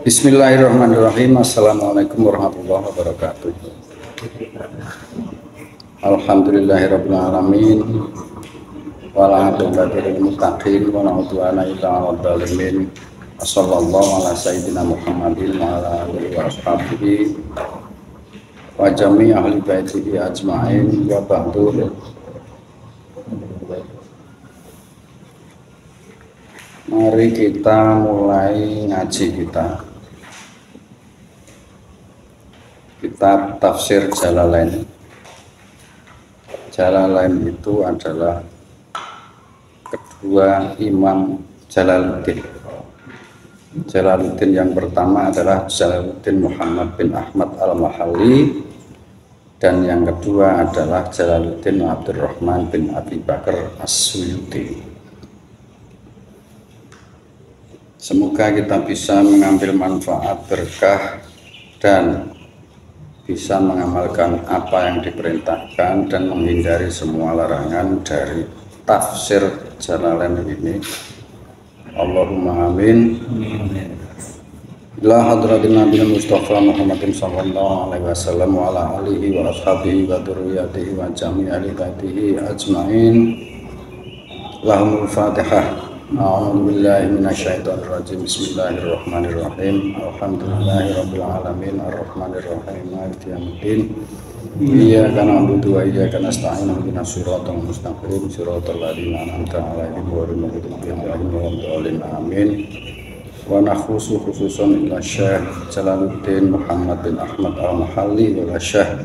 Bismillahirrahmanirrahim. Assalamualaikum warahmatullahi wabarakatuh. Alhamdulillahirabbil alamin. Wala aqibatu lil muttaqin wa la udwana illa 'alal zalimin. Wassallallahu ala sayyidina Muhammadin wa ala alihi wa ashabihi wa jami' ahli baitihi ajma'in wa ba'du. Mari kita mulai ngaji kita. Kitab Tafsir Jalalain. Jalalain itu adalah kedua Imam Jalaluddin. Jalaluddin yang pertama adalah Jalaluddin Muhammad bin Ahmad al-Mahalli, dan yang kedua adalah Jalaluddin Abdurrahman bin Abi Bakar As-Suyuti. Semoga kita bisa mengambil manfaat berkah dan bisa mengamalkan apa yang diperintahkan dan menghindari semua larangan dari tafsir Jalalain ini. Allahumma amin. Ila hadratin Nabi Mustafa Muhammadin sallallahu alaihi wasallam wa ala alihi wa ashabihi wa dzurriyyatihi wa jami' ahli baitihi ajmain. Lahumul Fatihah. A'udzu billahi minasyaitonir rajim. Bismillahirrahmanirrahim. Alhamdulillahirabbil alamin arrahmanir rahim maliki yaumiddin. Iyyaka na'budu wa iyyaka nasta'in ihdinas siratal mustaqim siratal ladzina an'amta 'alaihim ghairil maghdubi 'alaihim waladdallin amin. Wa nakhusu khususan ila Syekh Jalaluddin Muhammad bin Ahmad al-Mahalli wa Syekh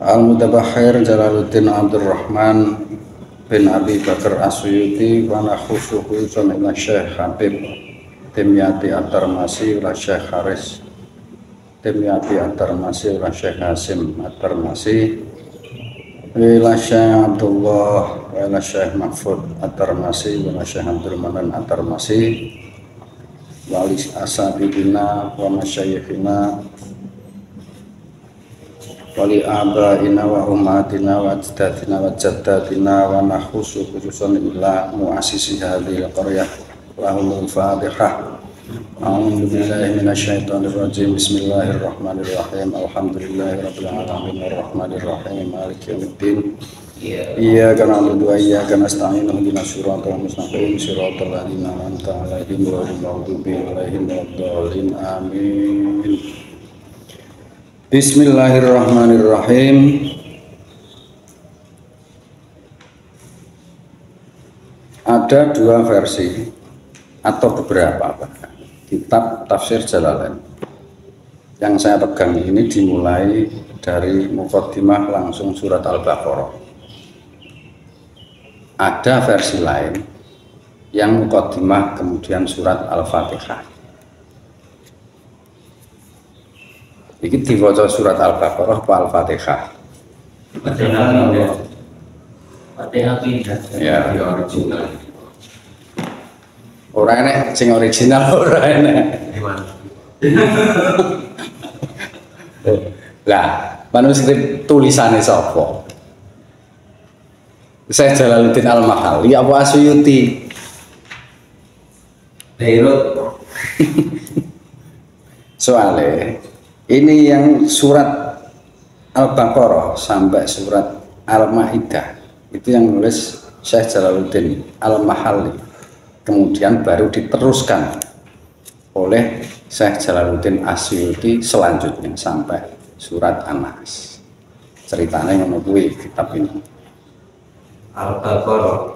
Al-Mutabahhir Jalaluddin Abdurrahman bin Abi Bakar As-Suyuti wa nakhusu khususan ila Syekh Habib Dimyati At-Tarmasi wa Syekh Haris Dimyati At-Tarmasi wa Syekh Hasim At-Tarmasi wa Syekh Abdullah wa Syekh Mahfud At-Tarmasi wa Syekh Abdul Manan At-Tarmasi wa li asabidina wa masyayikhina wali abaina wa ummatina wa ajdatina wa jaddatina wa nakhusu khususan ila muasisi hadhil qaryah. Lahumul Fatihah. A'udzu billahi minasyaitonir rajim. Bismillahirrahmanirrahim. Alhamdulillahirabbil alamin arrahmanir rahim maliki yaumiddin. Iyyaka na'budu wa iyyaka nasta'in ihdinas siratal mustaqim siratal ladzina an'amta 'alaihim ghairil maghdubi 'alaihim waladdallin amin. Bismillahirrahmanirrahim. Ada dua versi atau beberapa bahkan kitab Tafsir Jalalain. Yang saya pegang ini dimulai dari muqaddimah langsung surat Al-Baqarah. Ada versi lain yang muqaddimah kemudian surat Al-Fatihah. Iki diwaca surat Al-Baqarah apa Al-Fatihah? Fatihah ya, original. Ora enek sing original, ora enek. Lah, manuskrip tulisannya sapa? Syekh Jalaluddin Al-Mahalli apa As-Suyuti? Beirut. Soalnya ini yang surat Al-Baqarah sampai surat Al-Maidah itu yang nulis Syekh Jalaluddin Al-Mahalli, kemudian baru diteruskan oleh Syekh Jalaluddin As-Suyuti selanjutnya sampai surat An-Nas. Ceritanya ngono kuwi kitab ini. Al-Baqarah.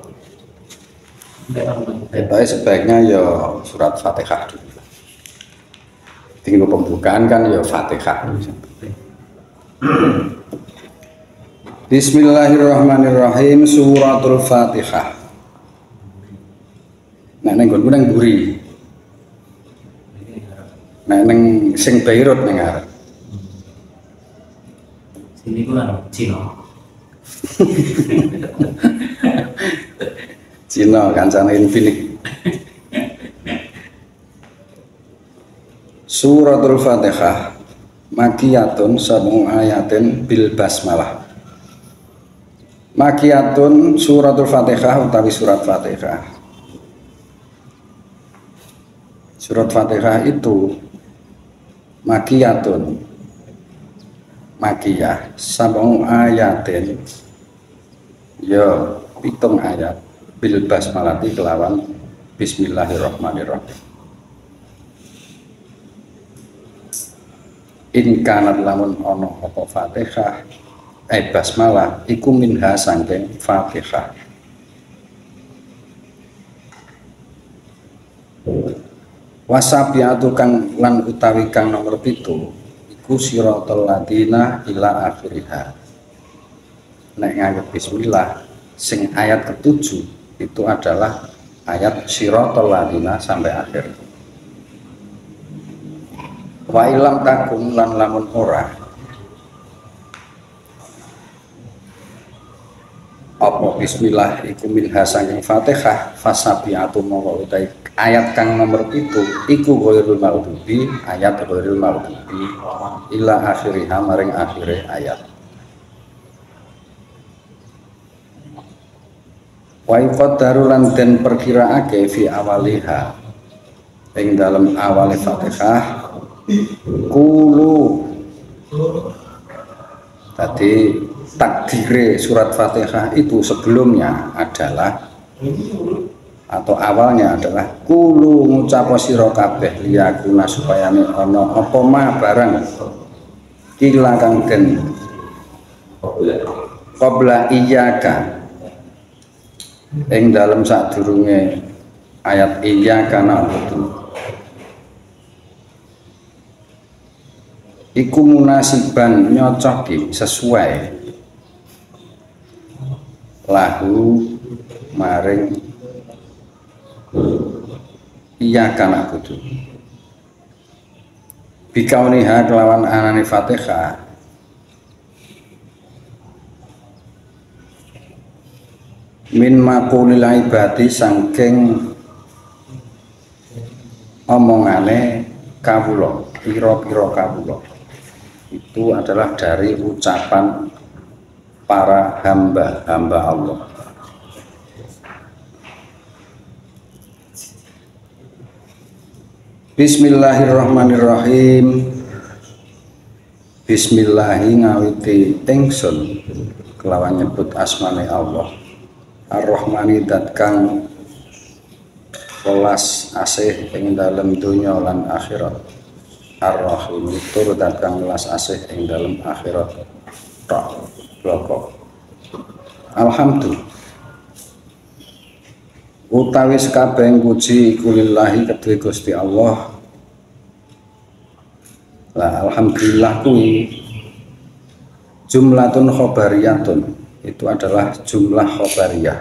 Tapi sebaiknya ya surat Fatihah dulu. Tinggal pembukaan kan ya Fatihah. Bismillahirrahmanirrahim. Suratul Fatihah. Nek ning nggonku nang mburi. Nek ning sing Beirut ning arep. Sini ku lan Cina. Cina kancane Infinix. Suratul Fatihah makiyatun sab'u ayatin bil basmalah. Makiyatun suratul Fatihah utawi surat Fatihah Surat Fatihah itu makiyatun, makiyah, sab'u ayatin, ya pitung ayat, bil basmalati kelawan bismillahirrahmanirrahim. In kanat lamun ono apa Fatihah basmalah iku minha sangking Fatihah. Wasabiatu kang lan utawi kang nomor 7 iku siratal ladina ila akhiriha. Nek nganggo bismillah sing ayat ke-7 itu adalah ayat siratal ladina sampai akhir. Wa ilam takun lan lamun ora apa bismillah iku minha sanging Fatihah fasabiatu mongko utai ayat kang nomor 7 iku ghairul maghdubi, ayat ghairul maghdubi ila akhiriha maring akhire ayat. Wa iqaddaru lan den perkiraake fi awaliha ing dalem awale Fatihah kulu. Tadi takdire surat Fatihah itu sebelumnya adalah atau awalnya adalah kulu ngucap sira kabeh liyakuna supaya ana apa ma barang kila kang den qabla iyyaka ing dalem sadurunge ayat iyyaka na'budu iku munasiban nyocoki sesuai lahu maring iyyaka na'budu bikauniha kelawan anane Fatihah min maqulil ibadi sangking omongane kawula pira-pira kawula itu adalah dari ucapan para hamba-hamba Allah. Bismillahirrahmanirrahim. Bismillahi ngawiti ingsun kelawan nyebut asmane Allah. Ar-Rahmani dat kang welas asih ing dalem donya lan akhirat. Ar-Rahim tur dat kang welas asih ing dalem akhirat. Bloko. Alhamdulillah. Utawi sekabehing puji kulillahi kedue Gusti Allah. Lah alhamdulillah kuwi jumlatun khobariyatun, itu adalah jumlah khobariyah.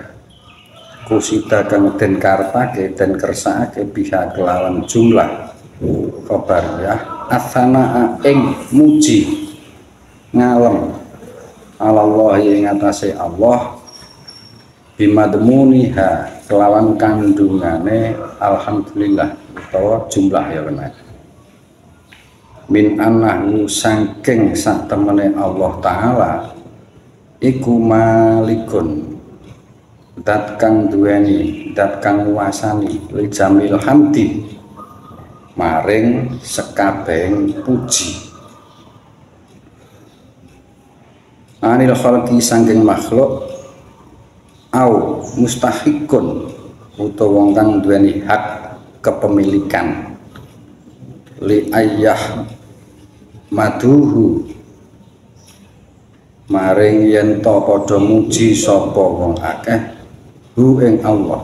Kusida kang den karepake den kersakake biha kelawan jumlah khobariyah asana ing muji ngalem Allah ing atase Allah bimadmuniha kelawan kandungane alhamdulillah utawa jumlah ya benar min annahu sangking sak temene Allah taala iku malikun dat kang duweni dat kang nguasani li jamil hamdi maring sekabehing puji anil khalqi sangking makhluk au mustahikun utawa wong kang duweni hak kepemilikan li ayyah maduhu maring yen to padha muji sapa wong akeh hu ing Allah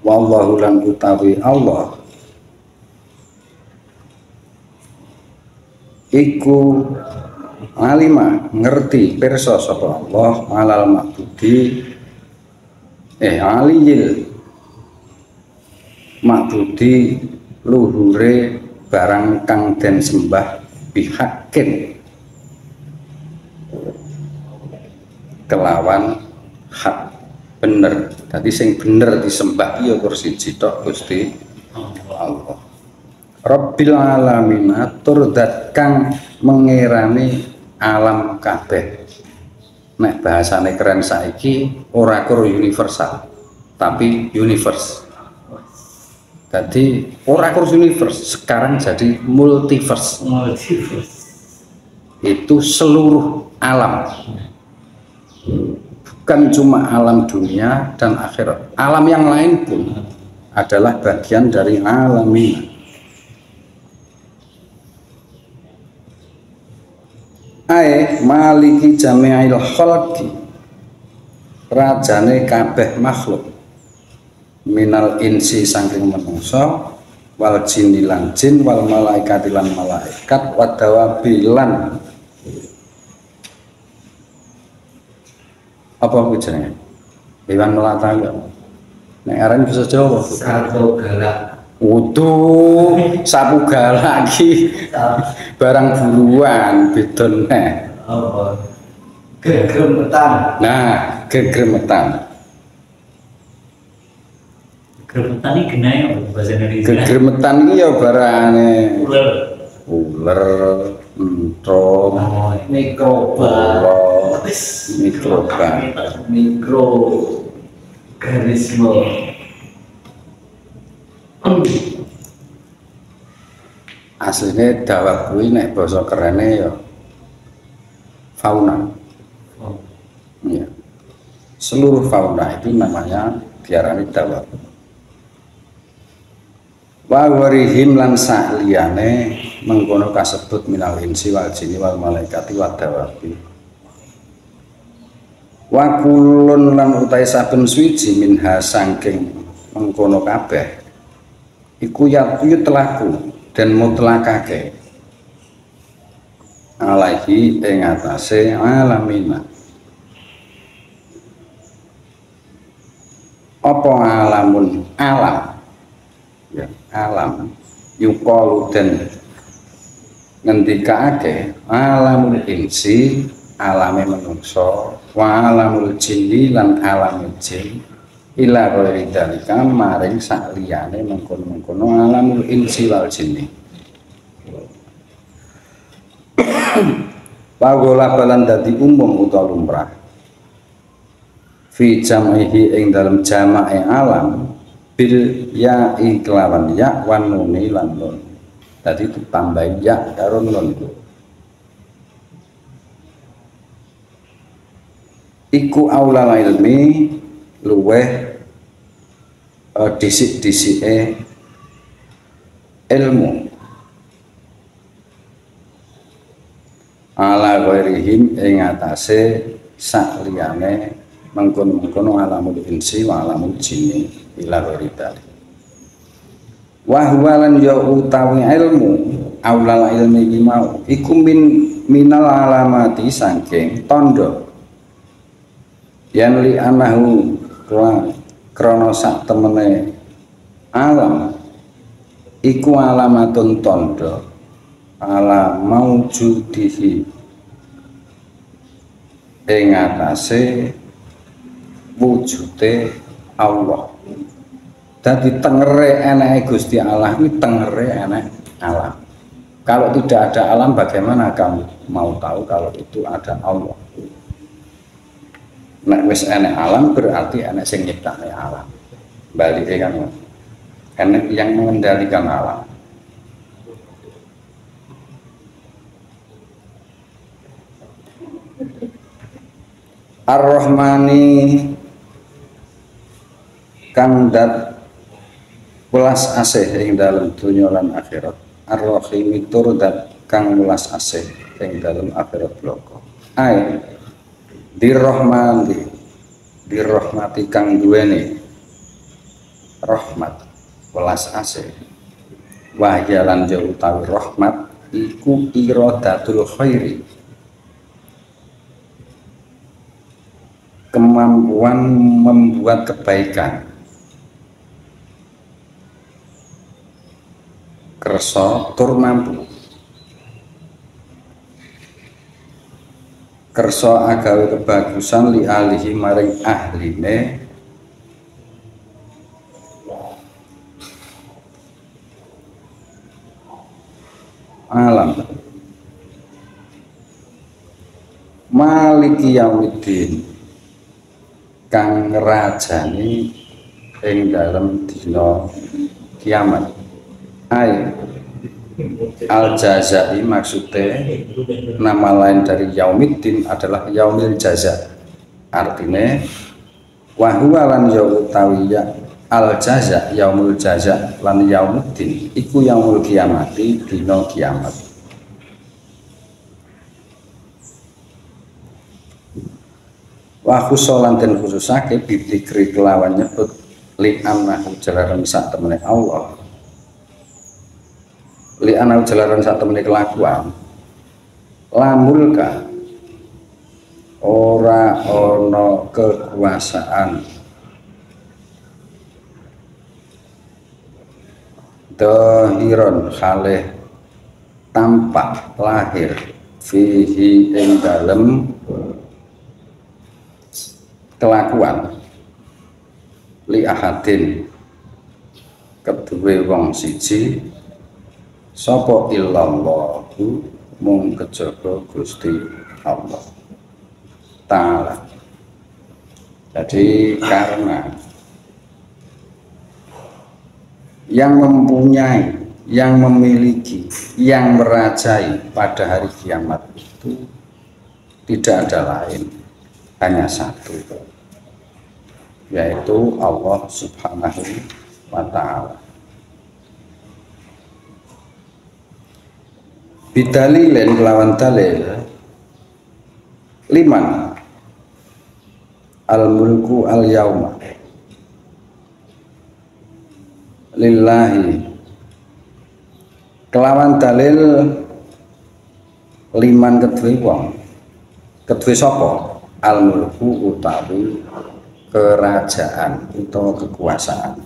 wallahu lan utawi Allah iku alima ngerti pirsa sapa Allah malal ma'budi aliyil ma'budi luhure barang kang den sembah bihakin kelawan hak bener. Tadi sing bener disembah ya kursi tok Gusti Allah. Rabbil alamin atur dat kang mengerani alam kabeh nek bahasane keren saiki ora kur universal tapi universe. Jadi ora kur universe sekarang jadi multiverse. Itu seluruh alam, bukan cuma alam dunia dan akhirat, alam yang lain pun adalah bagian dari alam ini. Maliki jami'il khalqi, rajane kabeh makhluk, minal insi saking manungsa, wal jinni lan jin, wal malaikati lan malaikat, wadawabi lan apa jenenge hewan melata enggak nek aran bisa Jawa Satu galak. utuh sapu galak iki barang buruan beda neh. Oh, gegremetan. Nah, gegremetan. Gegremetan ini genai apa bahasa Indonesia? Gegremetan iki ya barane Ular. ular, entrong, Mikroba. mikroba. Mikroorganisme. Aslinya dawab kuwi nek basa kerene ya fauna. Ya. Seluruh fauna itu namanya diarani dawab. Wa warihim lan sakliyane mengkono kasebut minal insi wal jinni wal malaikati wad dawabi. Wa kullun lan utai saben suwiji minha saking mengkono kabeh iku yutlaku dan mutlakake alaihi ing atase alamina. Apa alamun alam ya alam yuqalu dan ngendikake alamul insi alame manungsa wa alamul jinni lan alamul jin ila ghairi dalika maring sakliyane mengkono-mengkono alamul insi wal jinni. Pagola balan dadi umum utawa lumrah fi jam'ihi ing dalam jama'i alam bil ya'i kelawan ya wan nuni lan nun. Tadi itu tambah ya karo nun. Iku aulal ilmi luweh disik-disike ilmu ala ghairihim ing atase sakliyane mengkono-mengkono alamul insi wa alamul jinni ila ghairi wa huwa lan ya utawi ilmu aulal ilmi mau iku minal alamati saking tondo yan li anahu krana sak temene alam iku alamatun tondo ala maujudihi ing atase wujude Allah. Dadi tengere enake Gusti Allah iki tengere enek alam. Kalau tidak ada alam bagaimana kamu mau tahu kalau itu ada Allah? Nek wis enek alam berarti enek sing nyiptane alam. Balike kan enek yang mengendalikan alam. Ar-Rahmani kang dat welas asih ing dalem dunya lan akhirat. Ar-Rahim tur dat kang welas asih ing dalem akhirat bloko. Ai dirahmati kang duweni rahmat welas asih. Wahya lan utawi rahmat iku iradatul khairi, kemampuan membuat kebaikan. Kersa tur mampu, kersa agawe kebagusan li alihi maring ahline alam maliki yaumiddin kang rajani ing dalem dina kiamat. Ai al jazai maksudnya nama lain dari yaumiddin adalah yaumil jaza, artinya wahwa lan yautawiya al jaza yaumul jaza lan yaumuddin iku yaumul kiamati dina kiamat. Wa khusolan den khususake bidikri kelawan nyebut li annahu jalaran sak temene Allah, li annahu jalaran sak temene kelakuan lamulka ora ana kekuasaan dohiron halih tampak lahir fihi ing dalem kelakuan li ahadin kedue wong siji sapa illallahu mung kejaba Gusti Allah Ta'ala. Jadi karena yang mempunyai, yang memiliki, yang merajai pada hari kiamat itu tidak ada lain, hanya satu, yaitu Allah Subhanahu wa Ta'ala. Bidalilin kelawan dalil liman al mulku al yauma lillahi, kelawan dalil liman kedue wong, kedue sapa al mulku utawi kerajaan utawa kekuasaan,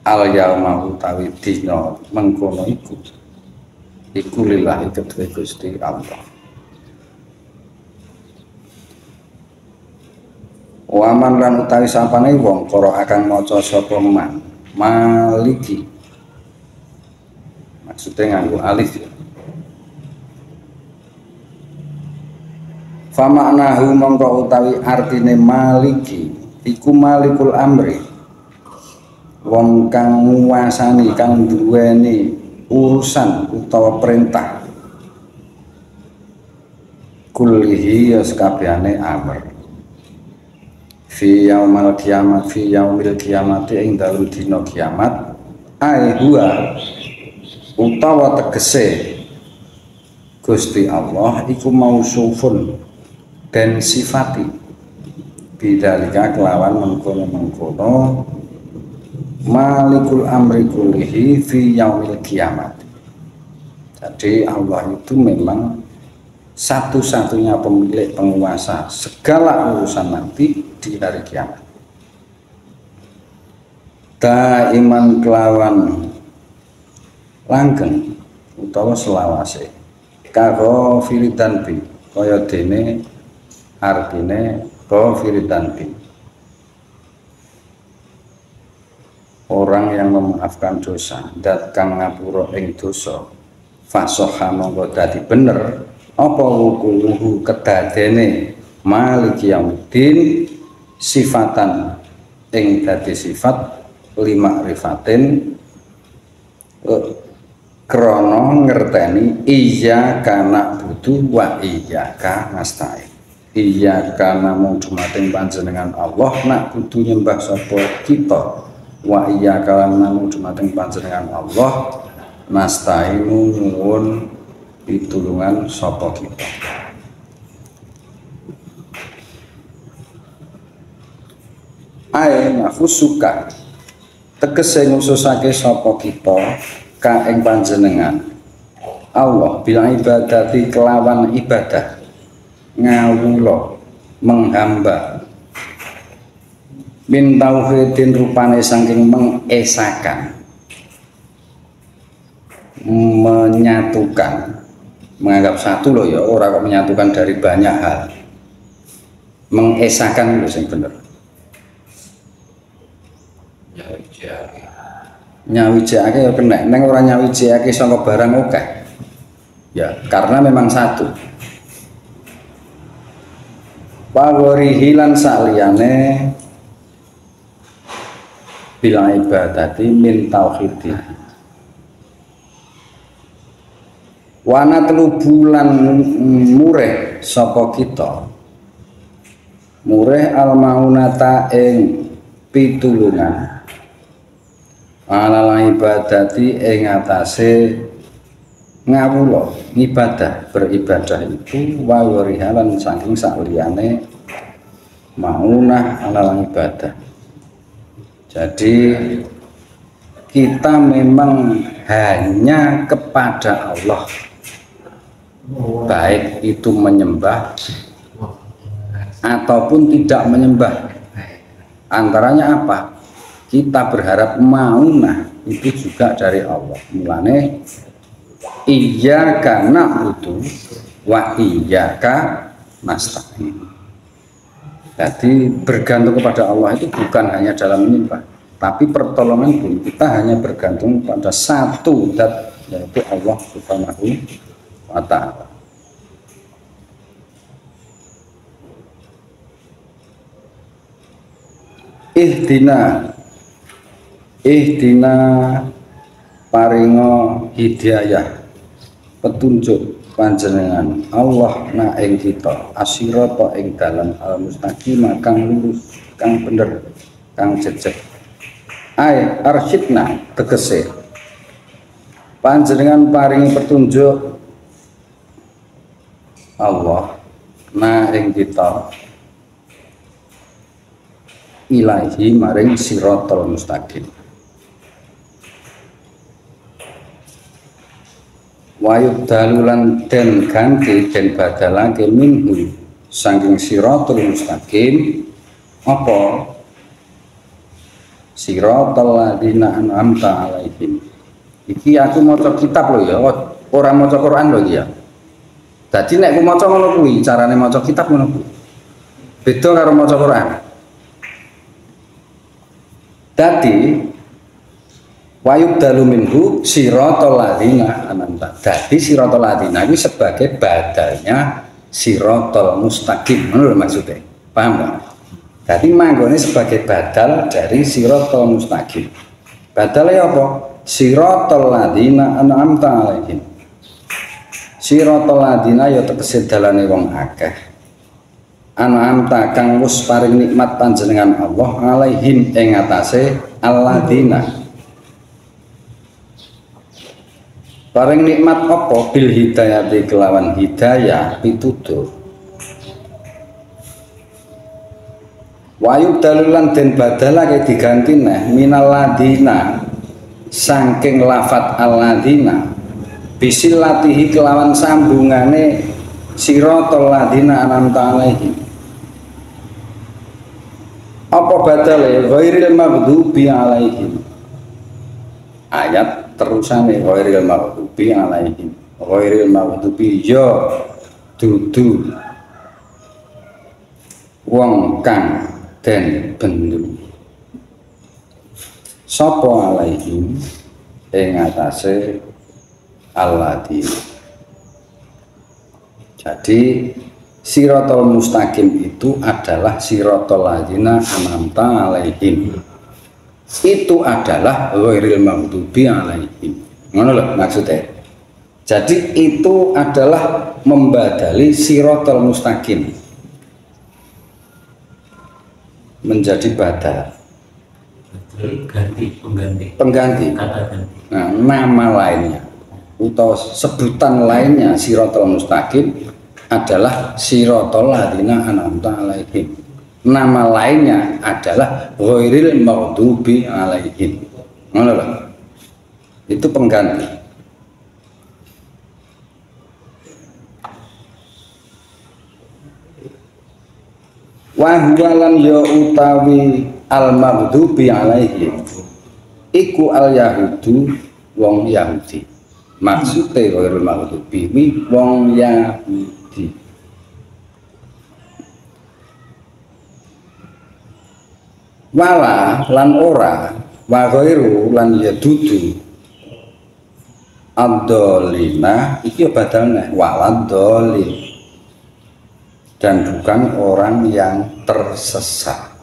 al yauma utawi dina mengkono iku lillahi kedue Gusti Allah. Waman lan utawi sapane wong karo akan maca sapa man maliki, maksudnya nganggo alif ya. Fa maknahu mongko utawi artine maliki iku malikul amri, wong kang nguasani, kang duweni urusan utawa perintah kullihi ya sakabehane amr fi yaumal kiamat, fi yaumil kiamat ing dalem dina kiamat. Ai huwa utawa tegese Gusti Allah iku mausufun dan sifati bidzalika kelawan mengkono-mengkono malikul amri kullihi fi yaumil kiamat. Jadi Allah itu memang satu-satunya pemilik penguasa segala urusan nanti di hari kiamat. Daiman kelawan langgeng utawa selawase karo firidan bi kaya dene artine firidan bi, orang yang memaafkan dosa dat kang ngapura ing dosa fasoha monggo dadi bener apa wukuluhu kedadene maliki yaumiddin sifatan ing dadi sifat lima rifatin krono ngerteni iya kana butuh wa iya ka nasta'in, iya kana mung dumateng panjenengan Allah nak kudu nyembah sapa kita, wa iya kana mung dumateng panjenengan Allah nasta'inu nuwun pitulungan sapa kita. Ae nafusuka tegese ngususake sapa kita ka ing panjenengan Allah bila ibadati kelawan ibadah ngawula menghamba min tauhidin rupane saking mengesakan menyatukan, menganggap satu loh ya, orang kok menyatukan dari banyak hal, mengesakan itu yang bener. Nyawijake ya kena, neng orang nyawijake sangka barang oke. Ya, karena memang satu. Wawari hilan saliyane bila ibadati min tauhidi. Wana telu bulan mureh sapa kita. Mureh al maunata ing pitulungan. Ala ibadati ing atase ngawula ibadah beribadah itu wawarihalan saking sakliyane maunah ala ibadah. Jadi kita memang hanya kepada Allah, baik itu menyembah ataupun tidak menyembah. Antaranya apa? Kita berharap maunah itu juga dari Allah. Mulane iyyaka na'budu wa iyyaka nasta'in. Jadi bergantung kepada Allah itu bukan hanya dalam menyembah, tapi pertolongan pun kita hanya bergantung pada satu zat, yaitu Allah Subhanahu wa ta'ala. Ihdina paringo hidayah petunjuk panjenengan Allah na ing kita asirata ing dalan al mustaqim kang lurus kang bener kang jejeg ai arsyidna tegese panjenengan paringi petunjuk Allah na ing kita ilahi maring siratal mustaqim. Wayub dalulan den ganti den badalake minhu saking siratal mustaqim apa siratal ladina an'amta alaihim. Iki aku maca kitab lho ya, ora maca Quran lho ya. Dadi nek aku maca ngono kuwi, carane maca kitab ngono kuwi. Beda karo maca Quran. Dadi wayub dalu minhu siratal ladzina an'amta. Dadi siratal ladzina ini sebagai badalnya siratal mustaqim. Ngono lho maksudnya. Paham enggak? Dadi manggone sebagai badal dari siratal mustaqim. Badalnya apa? Siratal ladzina an'amta alaihim. Siratal ladzina ya tegese dalane wong akeh. An'amta kang wis paring nikmat panjenengan Allah alaihim ing atase alladzina. Paring nikmat apa bil hidayati kelawan hidayah pitutur. Wayu dalulan den badalake diganti neh minal ladina saking lafat alladzina bisilatihi kelawan sambungane siratal ladina an'amta alaihim. Apa badale ghairil maghdubi alaihim. Ayat terusane ghairil maghdubi alaihim. Ghairil maghdubi ya dudu wong kang den bendu. Sapa alaihim ing atase alladina. Jadi siratal mustaqim itu adalah siratal ladzina an'amta alaihim. Itu adalah ghairil maghdubi alaihim. Ngono lho maksudnya. Jadi itu adalah membadali siratal mustaqim menjadi badal. Pengganti. Nah, nama lainnya atau sebutan lainnya siratal mustaqim adalah siratal ladzina an'amta alaihim. Nama lainnya adalah ghairil maghdubi alaihim. Ngono lho. Itu pengganti. Wa huwalan ya utawi al maghdubi alaihim iku al yahudu wong Yahudi. Maksudnya ghairil maghdubi wong Yahudi. Wala lan ora wa ghairu lan ya dudu ad-dhalina iki badalne walad dhalin dan bukan orang yang tersesat.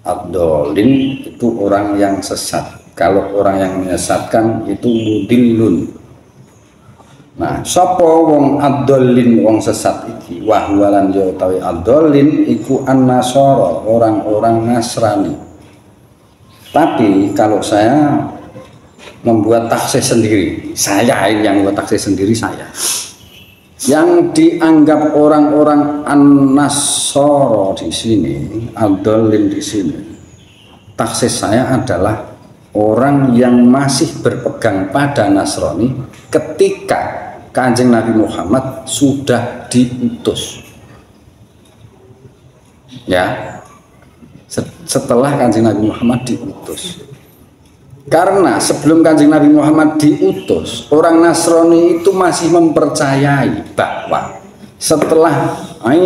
Ad-dhalin itu orang yang sesat. Kalau orang yang menyesatkan itu mudillun. Nah, sapa wong ad-dhalin wong sesat iki? Wa huwa lan ya utawi ad-dhalin iku an-nasara, orang-orang Nasrani. Tapi kalau saya membuat taksis sendiri, saya yang membuat taksis sendiri saya. Yang dianggap orang-orang an-nasara di sini, ad-dhalin di sini, taksis saya adalah orang yang masih berpegang pada Nasrani ketika Kanjeng Nabi Muhammad sudah diutus. Ya, setelah Kanjeng Nabi Muhammad diutus. Karena sebelum Kanjeng Nabi Muhammad diutus, orang Nasrani itu masih mempercayai bahwa setelah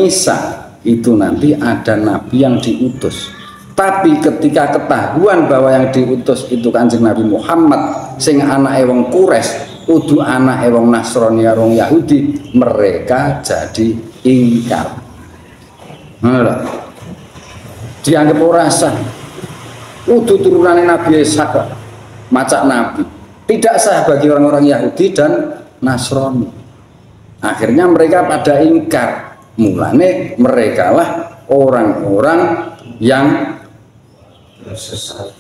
Isa itu nanti ada Nabi yang diutus. Tapi ketika ketahuan bahwa yang diutus itu Kanjeng Nabi Muhammad, sing anake wong Quraisy, kudu anake wong Nasrani wong Yahudi, mereka jadi ingkar. Nah, dianggap ora sah. Kudu turunane Nabi Isa macak Nabi, tidak sah bagi orang-orang Yahudi dan Nasrani. Akhirnya mereka pada ingkar. Mulane mereka lah orang-orang yang Tersesat.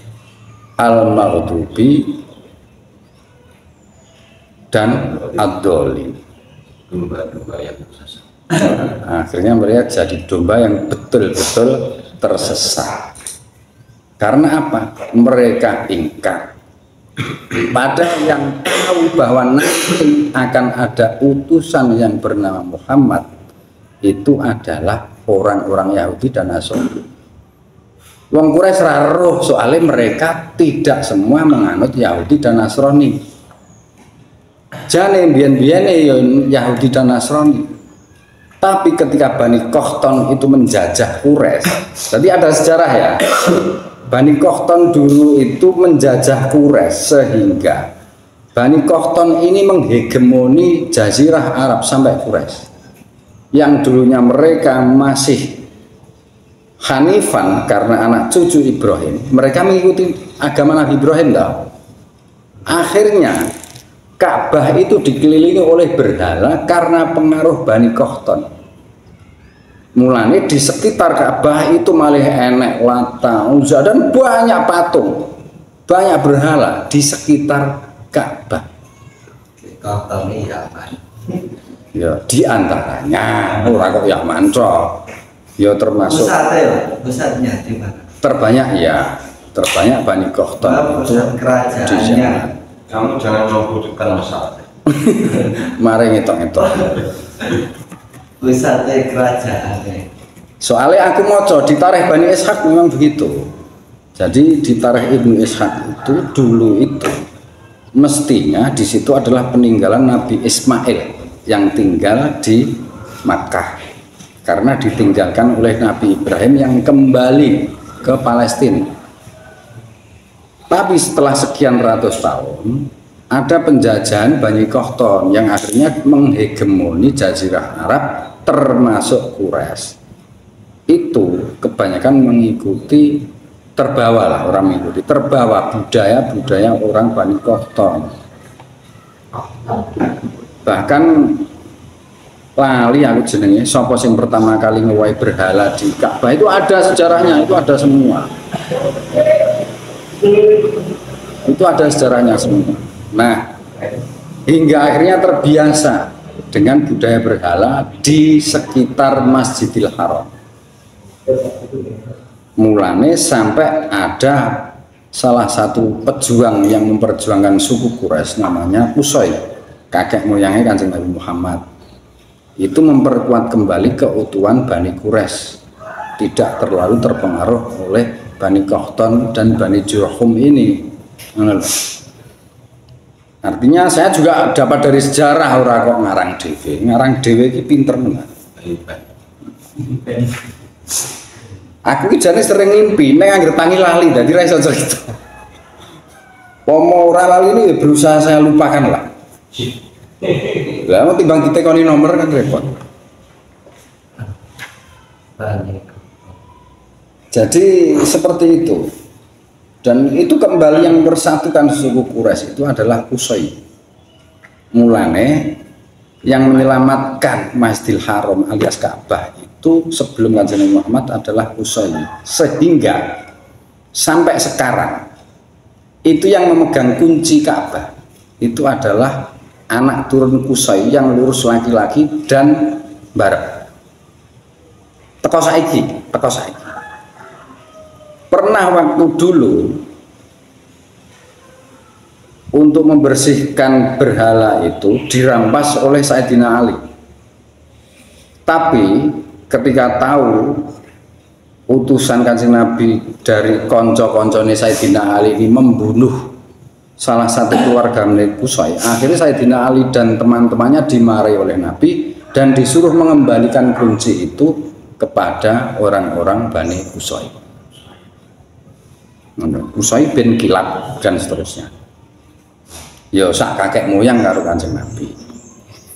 al-maghdubi dan ad-dhalin. Domba-domba yang tersesat. Akhirnya mereka jadi domba yang betul-betul tersesat. Karena apa? Mereka ingkar. Padahal yang tahu bahwa nanti akan ada utusan yang bernama Muhammad itu adalah orang-orang Yahudi dan Nasrani. Wong Quraisy ra roh soalnya mereka tidak semua menganut Yahudi dan Nasrani. Jane biyen-biyene Yahudi dan Nasrani. Tapi ketika Bani Qahthan itu menjajah Quraisy, jadi ada sejarah ya. Bani Qahthan dulu itu menjajah Quraisy sehingga Bani Qahthan ini menghegemoni Jazirah Arab sampai Quraisy. Yang dulunya mereka masih Hanifan karena anak cucu Ibrahim, mereka mengikuti agama Nabi Ibrahim tahu. Akhirnya Ka'bah itu dikelilingi oleh berhala karena pengaruh Bani Qahthan. Mulane di sekitar Ka'bah itu malah enek Lata, Uzza dan banyak patung, banyak berhala di sekitar Ka'bah. Qahthan Yaman. Ya, di antaranya ora kok Yaman cok. Ya termasuk Pusatnya di mana? terbanyak Bani Qahthan itu Pusat di kerajaannya. Yaman. Kamu jangan membutuhkan masalah. Mari ngitung-ngitung. Pusatnya kerajaannya. Soalnya aku moco di tarikh Bani Ishaq memang begitu. Jadi di tarikh Ibnu Ishaq itu dulu itu mestinya di situ adalah peninggalan Nabi Ismail yang tinggal di Makkah. Karena ditinggalkan oleh Nabi Ibrahim yang kembali ke Palestina. Tapi setelah sekian ratus tahun ada penjajahan Bani Qahthan yang akhirnya menghegemoni Jazirah Arab termasuk Quraisy. Itu kebanyakan mengikuti, terbawa budaya orang Bani Qahthan. Bahkan lali aku jenenge sapa sing pertama kali ngewahi berhala di Ka'bah itu ada sejarahnya, itu ada semua. Itu ada sejarahnya semua. Nah, hingga akhirnya terbiasa dengan budaya berhala di sekitar Masjidil Haram. Mulane sampai ada salah satu pejuang yang memperjuangkan suku Quraisy namanya Qusay, kakek moyangnya Kanjeng Nabi Muhammad. Itu memperkuat kembali keutuhan Bani Quraisy, tidak terlalu terpengaruh oleh Bani Qahthan dan Bani Jurhum ini. Artinya saya juga dapat dari sejarah, ora kok ngarang dhewe iki pinter menan. Aku iki jane sering ngimpi nek anggere tangi lali dadi ra iso cerita. Pomo ora lali ini berusaha saya lupakan lah. Lah mau timbang ditekoni nomor kan repot. Banyak. Jadi seperti itu. Dan itu kembali yang mempersatukan suku Quraisy itu adalah Qusay. Mulane yang menyelamatkan Masjidil Haram alias Ka'bah itu sebelum Kanjeng Muhammad adalah Qusay. Sehingga sampai sekarang itu yang memegang kunci Ka'bah itu adalah anak turun Qusay yang lurus laki-laki dan barat. Teko saiki. Pernah waktu dulu untuk membersihkan berhala itu dirampas oleh Sayyidina Ali. Tapi ketika tahu utusan Kanjeng Nabi dari konco-koncone Sayyidina Ali ini membunuh salah satu keluarga milik Qusay, akhirnya Sayyidina Ali dan teman-temannya dimarahi oleh Nabi dan disuruh mengembalikan kunci itu kepada orang-orang Bani Qusay. Qusay bin Kilab dan seterusnya. Ya sak kakek moyang karo Kanjeng Nabi.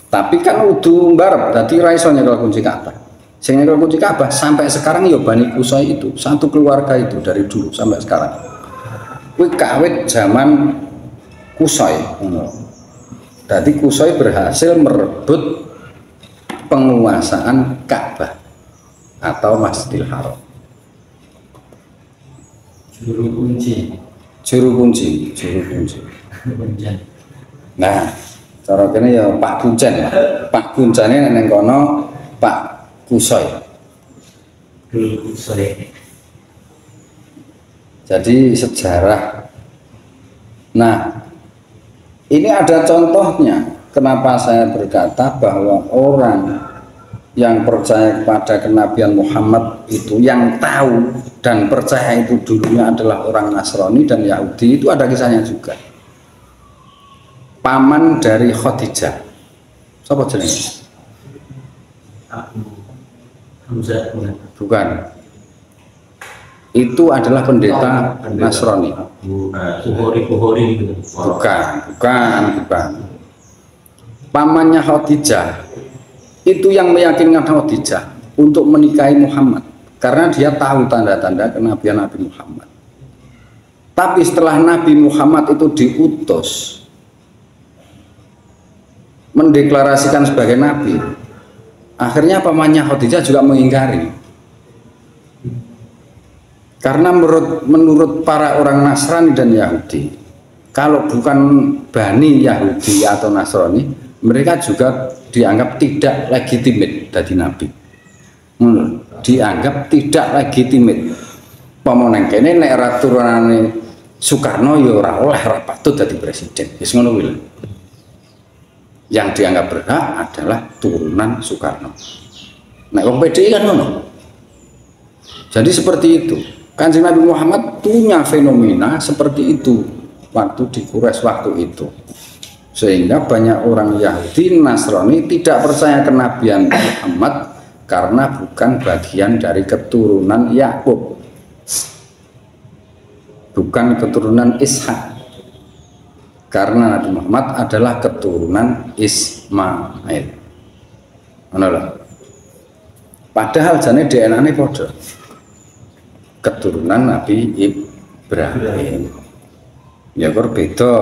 Tapi kan udu mbarep dadi ra iso nyekel kunci Ka'bah. Sing nyekel kunci Ka'bah sampai sekarang ya Bani Qusay itu, satu keluarga itu dari dulu sampai sekarang. Kuwi kawit zaman Qusay ngono. Dadi Qusay berhasil merebut penguasaan Ka'bah atau Masjidil Haram. Juru kunci. Nah, cara kene ya Pak Kuncen. Pak Kuncene ning kono Pak Qusay. Juru kunci. Jadi sejarah. Nah, ini ada contohnya. Kenapa saya berkata bahwa orang yang percaya kepada kenabian Muhammad itu, yang tahu dan percaya itu dulunya adalah orang Nasrani dan Yahudi, itu ada kisahnya juga. Paman dari Khadijah, siapa jenenge? Hamzah. Bukan. Itu adalah pendeta Nasrani. Bukhari gitu. Bukan. Pamannya Khadijah itu yang meyakinkan Khadijah untuk menikahi Muhammad karena dia tahu tanda-tanda kenabian Nabi Muhammad. Tapi setelah Nabi Muhammad itu diutus mendeklarasikan sebagai nabi, akhirnya pamannya Khadijah juga mengingkari. Karena menurut para orang Nasrani dan Yahudi, kalau bukan Bani Yahudi atau Nasrani, mereka juga dianggap tidak legitimate dari nabi. Dianggap tidak legitimate. Pemenang kene nek ora turunane Soekarno ya ora oleh ora patut dadi presiden. Wis ngono kuwi. Yang dianggap berhak adalah turunan Soekarno. Nek wong PDI kan ngono. Jadi seperti itu. Kanjeng Nabi Muhammad punya fenomena seperti itu waktu di Quraisy waktu itu. Sehingga banyak orang Yahudi, Nasrani tidak percaya kenabian Muhammad karena bukan bagian dari keturunan Yakub, bukan keturunan Ishak, karena Nabi Muhammad adalah keturunan Ismail. Padahal jane DNA-ne padha, keturunan Nabi Ibrahim. Ya kok beda.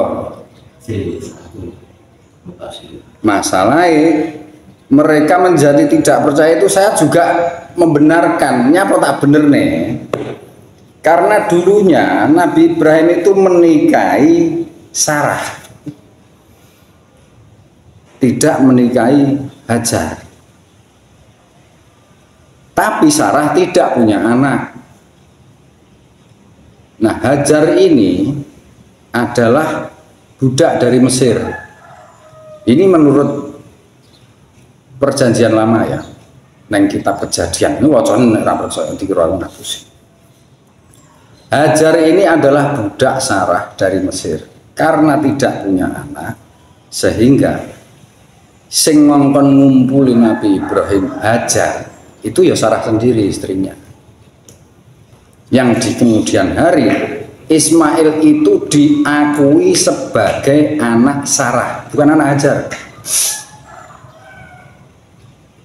Masalahnya mereka menjadi tidak percaya itu saya juga membenarkan. Nyapa tak bener nih? Karena dulunya Nabi Ibrahim itu menikahi Sarah, tidak menikahi Hajar. Tapi Sarah tidak punya anak. Nah, Hajar ini adalah budak dari Mesir. Ini menurut perjanjian lama ya, neng kitab Kejadian. Ini wacan nek ra percaya dikira aku pusing. Hajar ini adalah budak Sarah dari Mesir. Karena tidak punya anak, sehingga sing ngongkon ngumpuli Nabi Ibrahim Hajar itu ya Sarah sendiri istrinya. Yang di kemudian hari Ismail itu diakui sebagai anak Sarah, bukan anak Hajar.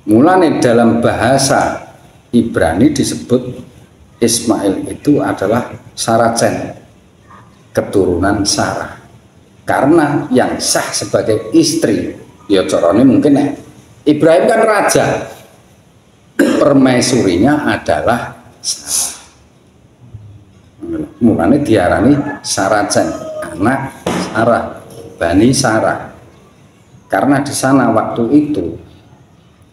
Mulane dalam bahasa Ibrani disebut Ismail itu adalah Saracen, keturunan Sarah. Karena yang sah sebagai istri, ya carane mungkin Ibrahim kan raja, permaisurinya adalah Sarah. Mulane diarani Saracen, anak Sarah, Bani Sarah. Karena di sana waktu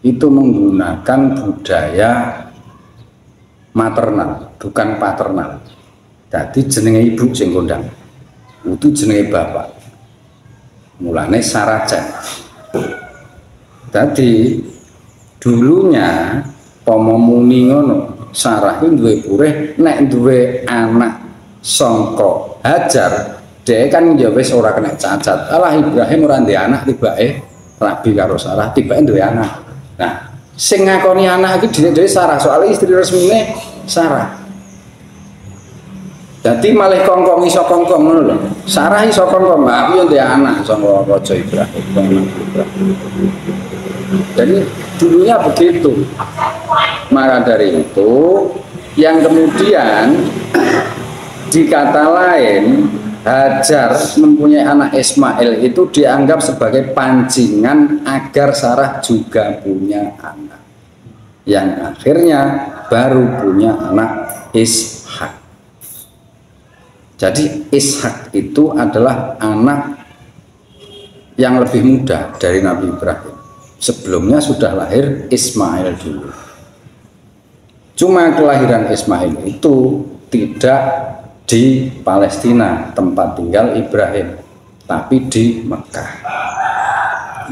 itu menggunakan budaya maternal, bukan paternal. Jadi jenenge ibu sing kondang, itu jenenge bapak. Mulane Saracen. Jadi dulunya pomomuni ngono, Sarah itu duwe purih nek duwe anak sangka Hajar, dia kan ya wis ora kena cacat. Alah Ibrahim ora ndek anak tibake rabi karo Sarah, tibake duwe anak. Nah, sing ngakoni anak iki dhewe Sarah, soalnya istri resmine Sarah. Jadi malah kongkong iso kongkong ngono lho. Sarah iso kongkong, aku yo ndek anak saka Raja Ibrahim. Jadi dulunya begitu. Maka dari itu yang kemudian dikata lain Hajar mempunyai anak Ismail itu dianggap sebagai pancingan agar Sarah juga punya anak, yang akhirnya baru punya anak Ishak. Jadi Ishak itu adalah anak yang lebih muda dari Nabi Ibrahim. Sebelumnya sudah lahir Ismail dulu. Cuma kelahiran Ismail itu tidak di Palestina tempat tinggal Ibrahim, tapi di Mekah.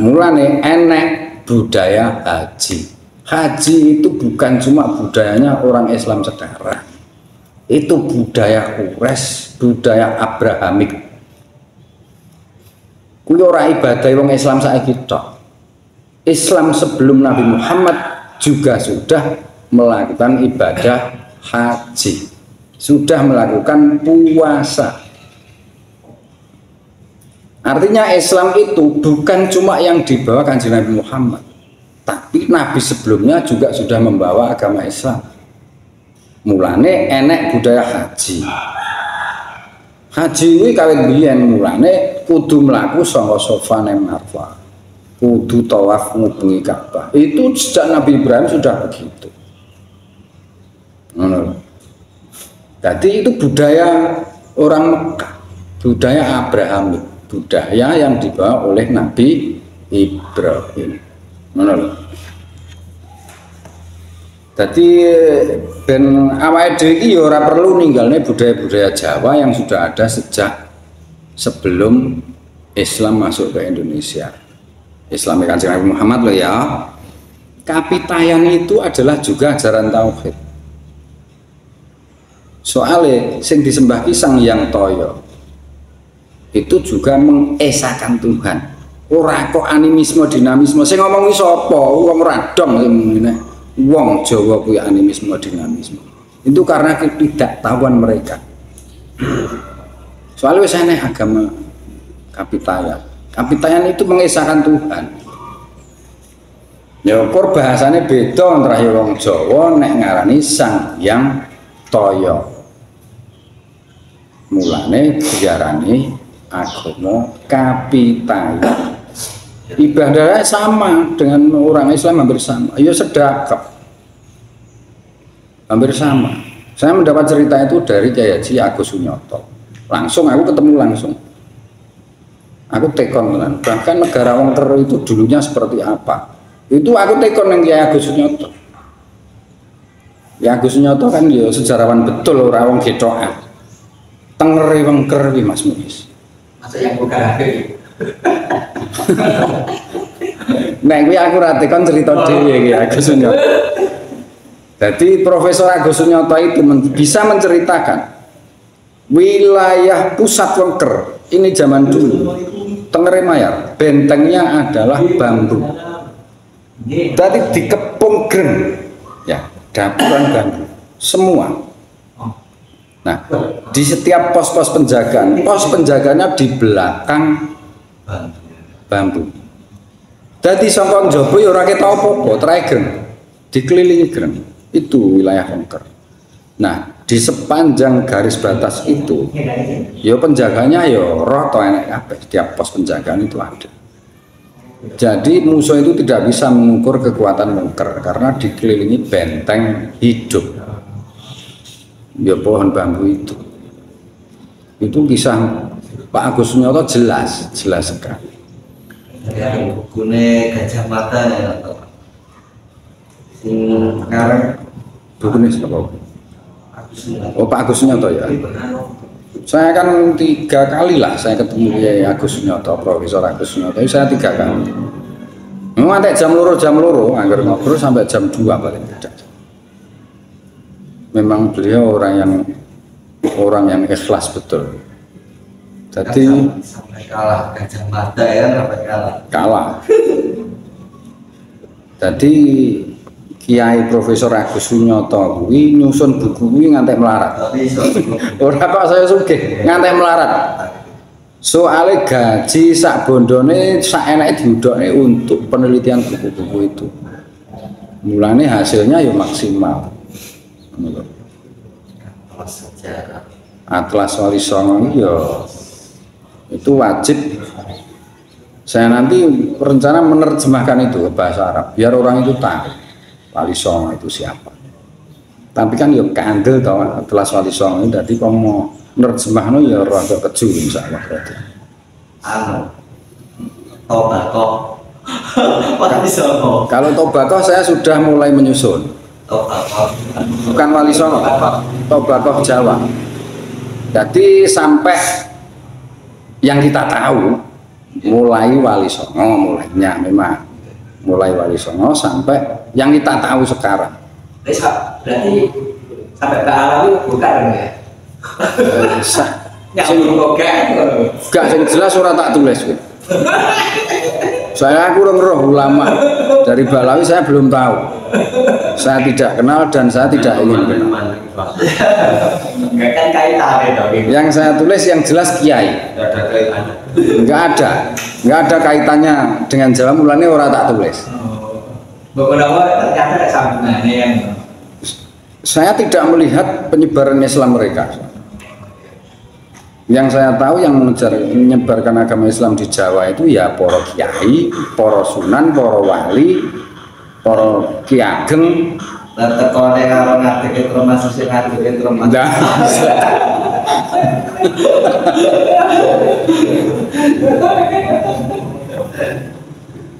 Mulane enek budaya haji. Haji itu bukan cuma budayanya orang Islam sekarang, itu budaya Quraisy, budaya Abrahamik. Kuwi ora ibadah wong Islam saiki tok. Islam sebelum Nabi Muhammad juga sudah melakukan ibadah haji, sudah melakukan puasa. Artinya Islam itu bukan cuma yang dibawa Kanjeng Nabi Muhammad, tapi Nabi sebelumnya juga sudah membawa agama Islam. Mulane enek budaya haji. Haji ini kawit biyen mulane kudu mlaku saka Safa nang Marwah, kudu tawaf ngubengi Ka'bah. Itu sejak Nabi Ibrahim sudah begitu. Jadi itu budaya orang Mekah, budaya Abrahamik, budaya yang dibawa oleh Nabi Ibrahim. Jadi ben awake dhewe iki ya ora perlu ninggalne budaya-budaya Jawa yang sudah ada sejak sebelum Islam masuk ke Indonesia. Islam Kanjeng Nabi Muhammad loh ya. Kapitayan itu adalah juga ajaran tauhid. Soalnya sing disembah Sang Hyang Toyo itu juga mengesahkan Tuhan. Ora kok animisme dinamisme. Sing ngomong iki sapa? Wong radong sing ngene. Wong Jawa kuwi animisme dinamisme. Itu karena ketidaktahuan mereka. Soalnya wis aneh agama kapitayan. Kapitayan itu mengesahkan Tuhan. Ya kok bahasane beda antara wong Jawa nek ngarani Sang Hyang Toyo. Mulane diarani agama kapitayan. Ibadahnya sama dengan orang Islam, hampir sama. Ya sedekah, hampir sama. Saya mendapat cerita itu dari Kyai Haji Agus Sunyoto. Langsung aku ketemu langsung. Aku tekon kan. Bahkan negara wong ter itu dulunya seperti apa? Itu aku tekon yang Kyai Agus Sunyoto. Ya Agus Sunyoto kan ya sejarawan betul orang wong getokan. Tengeri wengker Mas Muis. Masa yang bukan akhir. Nah, kuwi aku ra tekon cerita dhewe iki Agus Sunyoto. Jadi Profesor Agus Sunyoto itu bisa menceritakan wilayah pusat wengker ini zaman dulu Tengere Mayar, bentengnya adalah bambu. Tadi dikepung greng, ya dapuran bambu semua. Nah, di setiap pos-pos penjagaan, pos penjaganya di belakang bambu. Dadi saka njaba ya ora ketok apa-apa, traigen. Dikelilingi greng. Itu wilayah Konker. Nah, di sepanjang garis batas itu, ya penjaganya ya roh atau enek kabeh. Setiap pos penjagaan itu ada. Jadi musuh itu tidak bisa mengukur kekuatan Konker karena dikelilingi benteng hidup. Ya pohon bambu itu. Itu kisah Pak Agus Sunyoto jelas sekali. Yang bukunya Gajah Mata ya. Sekarang Bukunya siapa? Oh, Pak Agus Sunyoto ya. Saya kan 3 kali lah saya ketemu Kiai Agus Sunyoto, Profesor Agus Sunyoto. Saya 3 kali. Memang jam loro, anggar ngobrol sampai jam 2 paling tidak. Memang beliau orang yang ikhlas betul. Jadi sampai kalah Gajah Mata ya, sampai kalah. Jadi Kiai Profesor Agus Sunyoto kuwi nyusun buku kuwi ngantek melarat. Ora kok saya sugih, ngantek melarat. Soale gaji sak bondone sak enake diudhone untuk penelitian buku-buku itu. Mulane hasilnya ya maksimal. Atlas Wali Songo ya itu wajib. Saya nanti rencana menerjemahkan itu ke bahasa Arab biar orang itu tahu Wali Songo itu siapa. Tapi kan ya kandel tau Atlas Wali Songo ini, jadi kalau mau nerjemahno ya rada keju insyaallah berarti. Tobako. Wali Songo. Kalau Tobako saya sudah mulai menyusun. Bukan Wali Songo, Tobako Jawa. Jadi sampai yang kita tahu mulai Wali Songo, mulainya memang mulai Wali Songo sampai yang kita tahu sekarang. Berarti sampai ke Alawi bukan ya? Gak sing jelas ora tak tulis. Saya kurang roh ulama dari Balawi saya belum tahu. Saya tidak kenal dan saya tidak ingin kenal. Enggak kan kaitannya dong. Yang saya tulis yang jelas Kiai. Tidak ada kaitannya. Enggak ada kaitannya dengan Jawa, mulanya ora tak tulis. Beberapa ternyata ada sambungannya yang Saya tidak melihat penyebaran Islam mereka. Yang saya tahu yang menyebarkan agama Islam di Jawa itu ya para kiai, para sunan, para wali, para ki ageng. dan tekone karo ngadeg termasuk sing ngadeg termasuk.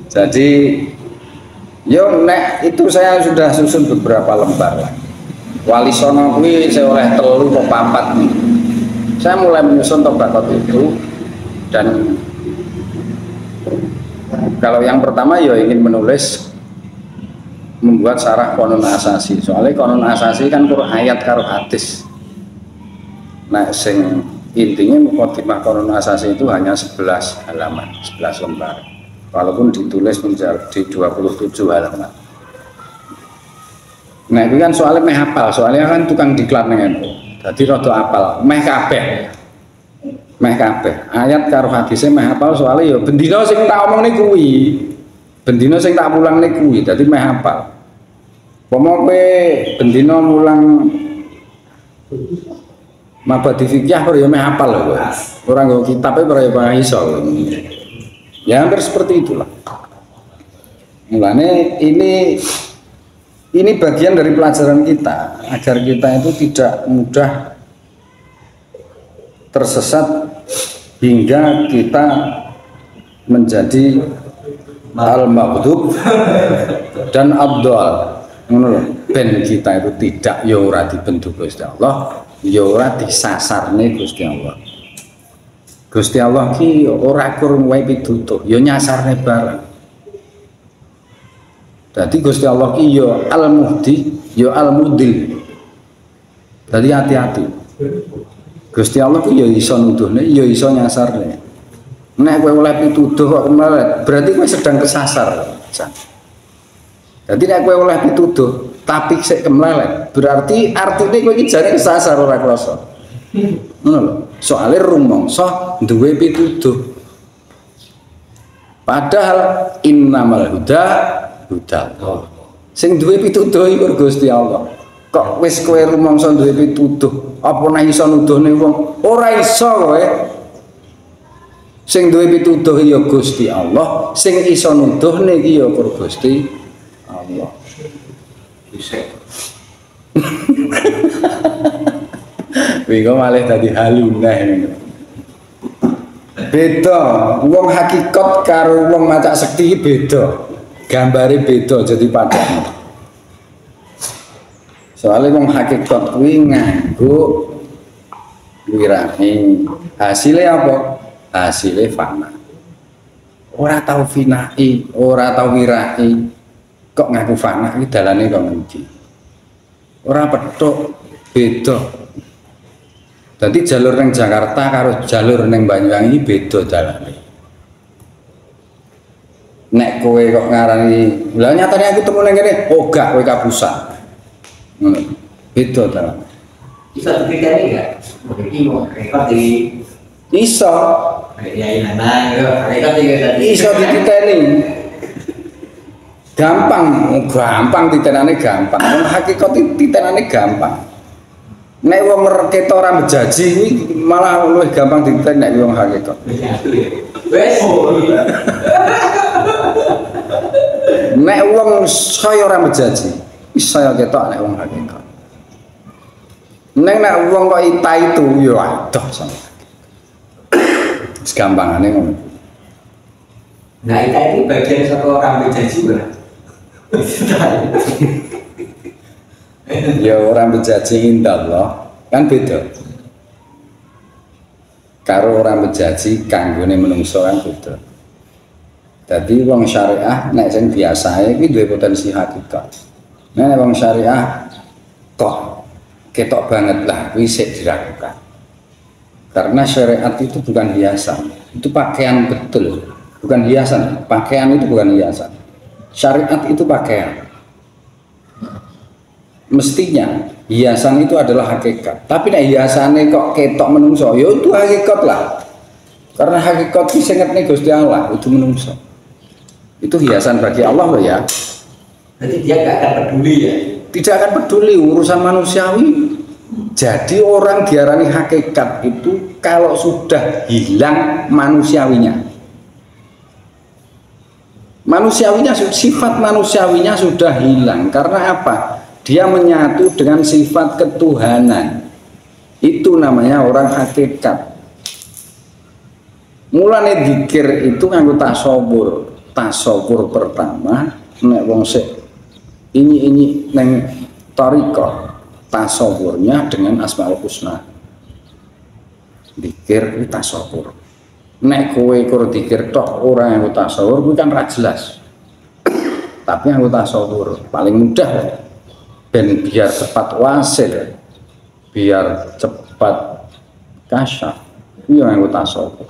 Jadi yo nek itu saya sudah susun beberapa lembar lah. Wali Songo kuwi saya oleh 3 kok 4 nih. Saya mulai menyusun Tobakot itu, dan kalau yang pertama ya ingin menulis membuat syarah Qonun Asasi. Soalnya Qonun Asasi kan ayat karo hadis. Nah, sing intinya mukadimah Qonun Asasi itu hanya 11 halaman, 11 lembar. Walaupun ditulis menjadi 27 halaman. Nah, itu kan soalnya meh hafal, soalnya kan tukang diklat dengan jadi rada apal, meh kabeh. Ayat karo hadise meh apal soalnya ya bendina sing tak omongne kuwi. Bendina sing tak mulangne kuwi, dadi meh apal. Pomo kowe bendina mulang mabadi fikih ya meh apal lho kowe. Ora nggo kitabe ora ya iso. Ya hampir seperti itulah. Mulane ini bagian dari pelajaran kita agar kita itu tidak mudah tersesat hingga kita menjadi al-maghdub dan abdal. Ben kita itu tidak ya ora dibentuk Gusti Allah, ya ora disasarne Gusti Allah. Gusti Allah ki ora kurang wae pitutur, ya nyasarne barang. Jadi Gusti Allah ki ya al-muhdi, ya al-mudil. Jadi hati-hati. Gusti Allah ki ya iso nuduhne, ya iso nyasarne. Nek kowe oleh pituduh kok kemalet, berarti kowe sedang kesasar. Jadi nek kowe oleh pituduh tapi sik kemlelet, berarti artine kowe iki jane kesasar ora krasa. Ngono lho. Soale rumangsa duwe pituduh. Padahal innamal huda hudallah. Sing duwe pituduh iku Gusti Allah. Kok wis kowe rumangsa duwe pituduh, apa nek iso nuduhne wong? Ora iso kowe. Sing duwe pituduh ya Gusti Allah, sing iso nuduhne iki ya Gusti Allah. Isek. Wingo malih dadi haluneh ngono. Beda, wong hakikat karo wong macak sekti beda. Gambare beda jadi padha. Soalnya wong hakikat kuwi nganggo wirahi. Hasilnya apa? Hasilnya fana. Ora tau finai, ora tau wirahi. Kok ngaku fana iki dalane kok ngendi? Ora petuk, beda. Dadi jalur nang Jakarta karo jalur nang Banyuwangi beda dalane. Nek kowe kok ngarani, lha nyatane aku temu nang kene, oh gak kowe kabusan. Ngono. Beda dalane. Bisa dipikirkan enggak? Begini mau rekod di Iso. ya nang rekod juga tadi. Iso dititeni. Gampang titenane gampang. Wong hakikat titenane gampang. Nek wong ketok ora bejaji kuwi malah luwih gampang dititen nek wong hakikat. Wes. Nek wong saya ora bejaji, wis saya ketok nek wong hakikat. Nek wong kok ita itu yo adoh sama. Segampangane ngono. Nah, itu bagian satu orang berjanji bukan? Ya orang berjanji indallah kan beda. Karo orang berjanji kanggone menungso kan beda. Jadi wong syariah nek sing biasae iki duwe potensi hakikat. Nek wong syariah kok ketok banget lah kuwi sik diragukan. Karena syariat itu bukan hiasan, itu pakaian betul, bukan hiasan. Pakaian itu bukan hiasan. Syariat itu pakaian. Mestinya hiasan itu adalah hakikat. Tapi nek hiasannya kok ketok menungso, ya itu hakikat lah. Karena hakikat itu sing ngerti Gusti Allah itu menungso. Itu hiasan bagi Allah loh ya. Jadi dia nggak akan peduli ya. Tidak akan peduli urusan manusiawi. Jadi orang diarani hakikat itu kalau sudah hilang manusiawinya. Sifat manusiawinya sudah hilang. Karena apa? Dia menyatu dengan sifat ketuhanan. Itu namanya orang hakikat. Mulane dzikir itu nganggo tasawur. Tasawur pertama nek wong sik ini neng thariqah tasawurnya dengan Asmaul Husna. Dzikir itu tasawur. Nek kowe kur dzikir tok ora nganggo tasawur kuwi kan ra jelas. Tapi nganggo tasawur paling mudah ben biar cepat wasil, biar cepat kasyaf. Kuwi nganggo tasawur.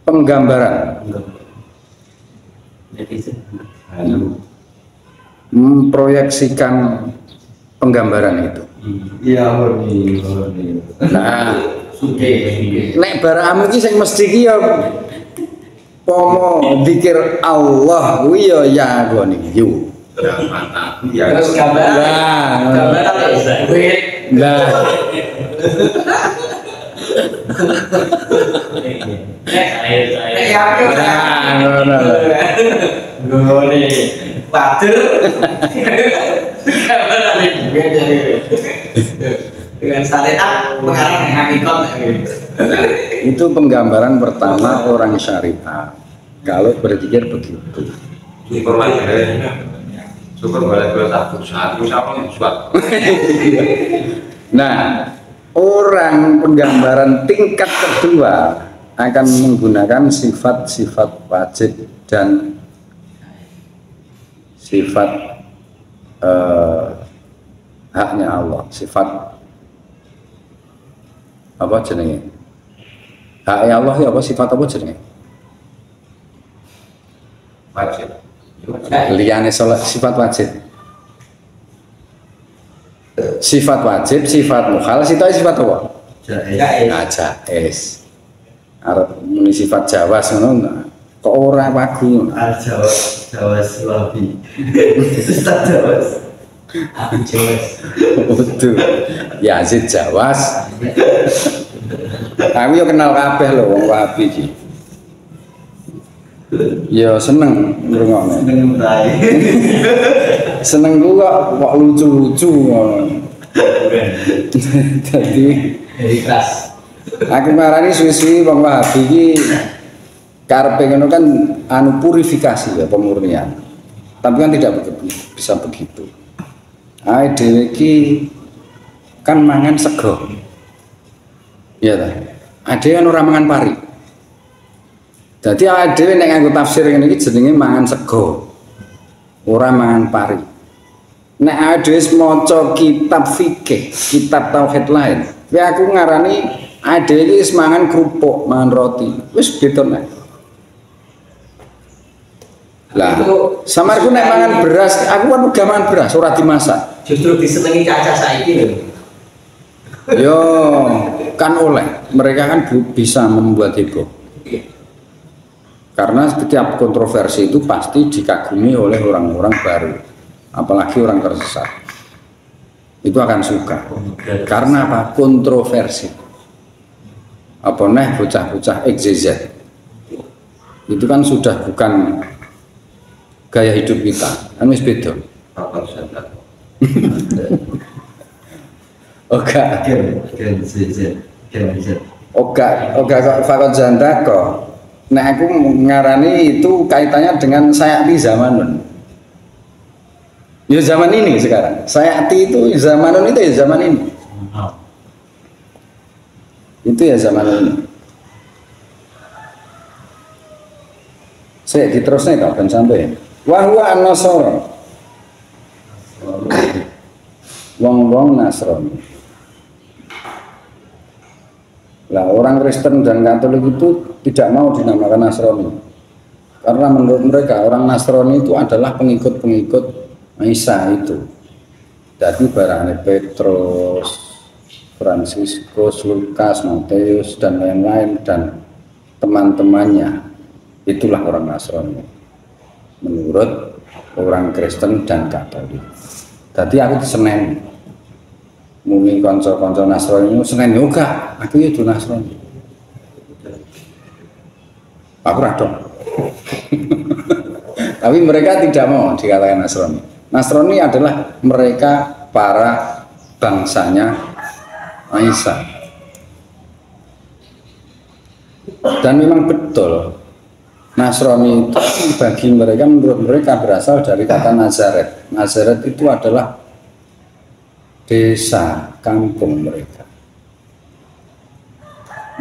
Penggambaran. Memproyeksikan penggambaran itu. Iya, Nah, nek baramu iki sing mesti ki ya pomo dzikir Allah kuwi ya nggon iki. Ya, mantap. Ya, Terus gambaran. Nah, Gambaran duit. nah, Dengan syariat mengarah ke hakikat. itu penggambaran pertama orang syariah. Kalau berzikir begitu. Syukur boleh satu siapa yang suat. Nah, orang penggambaran tingkat kedua akan menggunakan sifat-sifat wajib dan sifat haknya Allah, sifat apa jenenge? Haknya Allah ya apa sifat apa jenenge? Wajib. Liyane salat sifat wajib. Sifat wajib, sifat mukhal, sifat apa? Jaiz. Jaiz. arep muni sifat Jawas ngono kok ora wagu. Jawas Wahabi. Ustaz Jawas. Abi Jawas. Waduh. Yazid Jawas. Aku yo kenal kabeh lho wong Wahabi iki. Ya seneng ngrungokne. Seneng mrai. Seneng ku kok lucu-lucu ngono. Dadi Ikhlas. aku marani suwi-suwi wong Wahabi iki karepe ngono kan anu purifikasi ya pemurnian. Tapi kan tidak bisa begitu. Ae dhewe iki kan mangan sego. Iya ta. Ade kan ora mangan pari. Dadi awake dhewe nek nganggo tafsir ngene iki jenenge mangan sego. Ora mangan pari. Nek awake dhewe maca kitab fikih, kitab tauhid lain, kuwi aku ngarani awake dhewe iki wis mangan krupuk, mangan roti. Wis beda nek. Lah, samarku nek mangan beras, aku kan uga mangan beras ora dimasak. Justru disenengi Caca saiki lho. Yo, kan oleh. Mereka kan bisa membuat heboh. Karena setiap kontroversi itu pasti dikagumi oleh orang-orang baru, apalagi orang tersesat. Itu akan suka. Karena apa? Kontroversi. Apa nih bocah-bocah XYZ. Itu kan sudah bukan gaya hidup kita. Kan wis beda. Oga fakot janda kok. Nah aku ngarani itu kaitannya dengan Sayati Zamanun. Ya zaman ini sekarang. Sayati itu Zamanun itu ya zaman ini. Itu ya zaman ini. Saya diterusnya kapan sampai? Wahwa an-Nasara. Wong-wong Nasrani. Lah orang Kristen dan Katolik itu tidak mau dinamakan Nasrani. Karena menurut mereka orang Nasrani itu adalah pengikut-pengikut Isa itu. Jadi barangnya Petrus, Fransiskus, Lukas, Matius dan lain-lain dan teman-temannya. Itulah orang Nasrani. Menurut orang Kristen dan Katolik. Jadi aku Senin mumi konco-konco Nasrani itu Senin juga, aku itu Nasrani. Aku radong. Tapi mereka tidak mau dikatakan Nasrani. Nasrani adalah mereka para bangsanya Isa. Dan memang betul Nasrani itu bagi mereka, menurut mereka berasal dari kata Nazaret. Nazaret itu adalah desa, kampung mereka.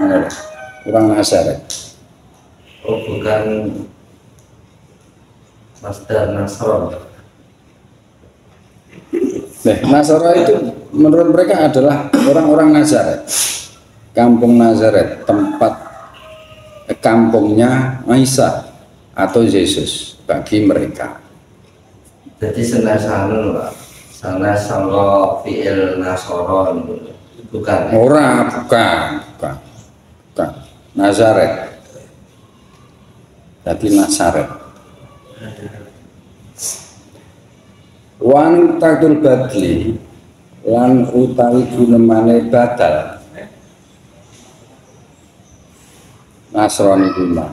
Menurut orang Nazaret. Oh, bukan Masdar Nasron. Nah, Nasara itu menurut mereka adalah orang-orang Nazaret. Kampung Nazaret, tempat kampungnya Isa atau Yesus bagi mereka. Jadi senasanun Pak. Sana sangka fi'il Nasoron bukan. Bukan. Nazaret. Jadi Nazaret. Wan taktul badli lan utawi gunemane badal. Nasrani guna.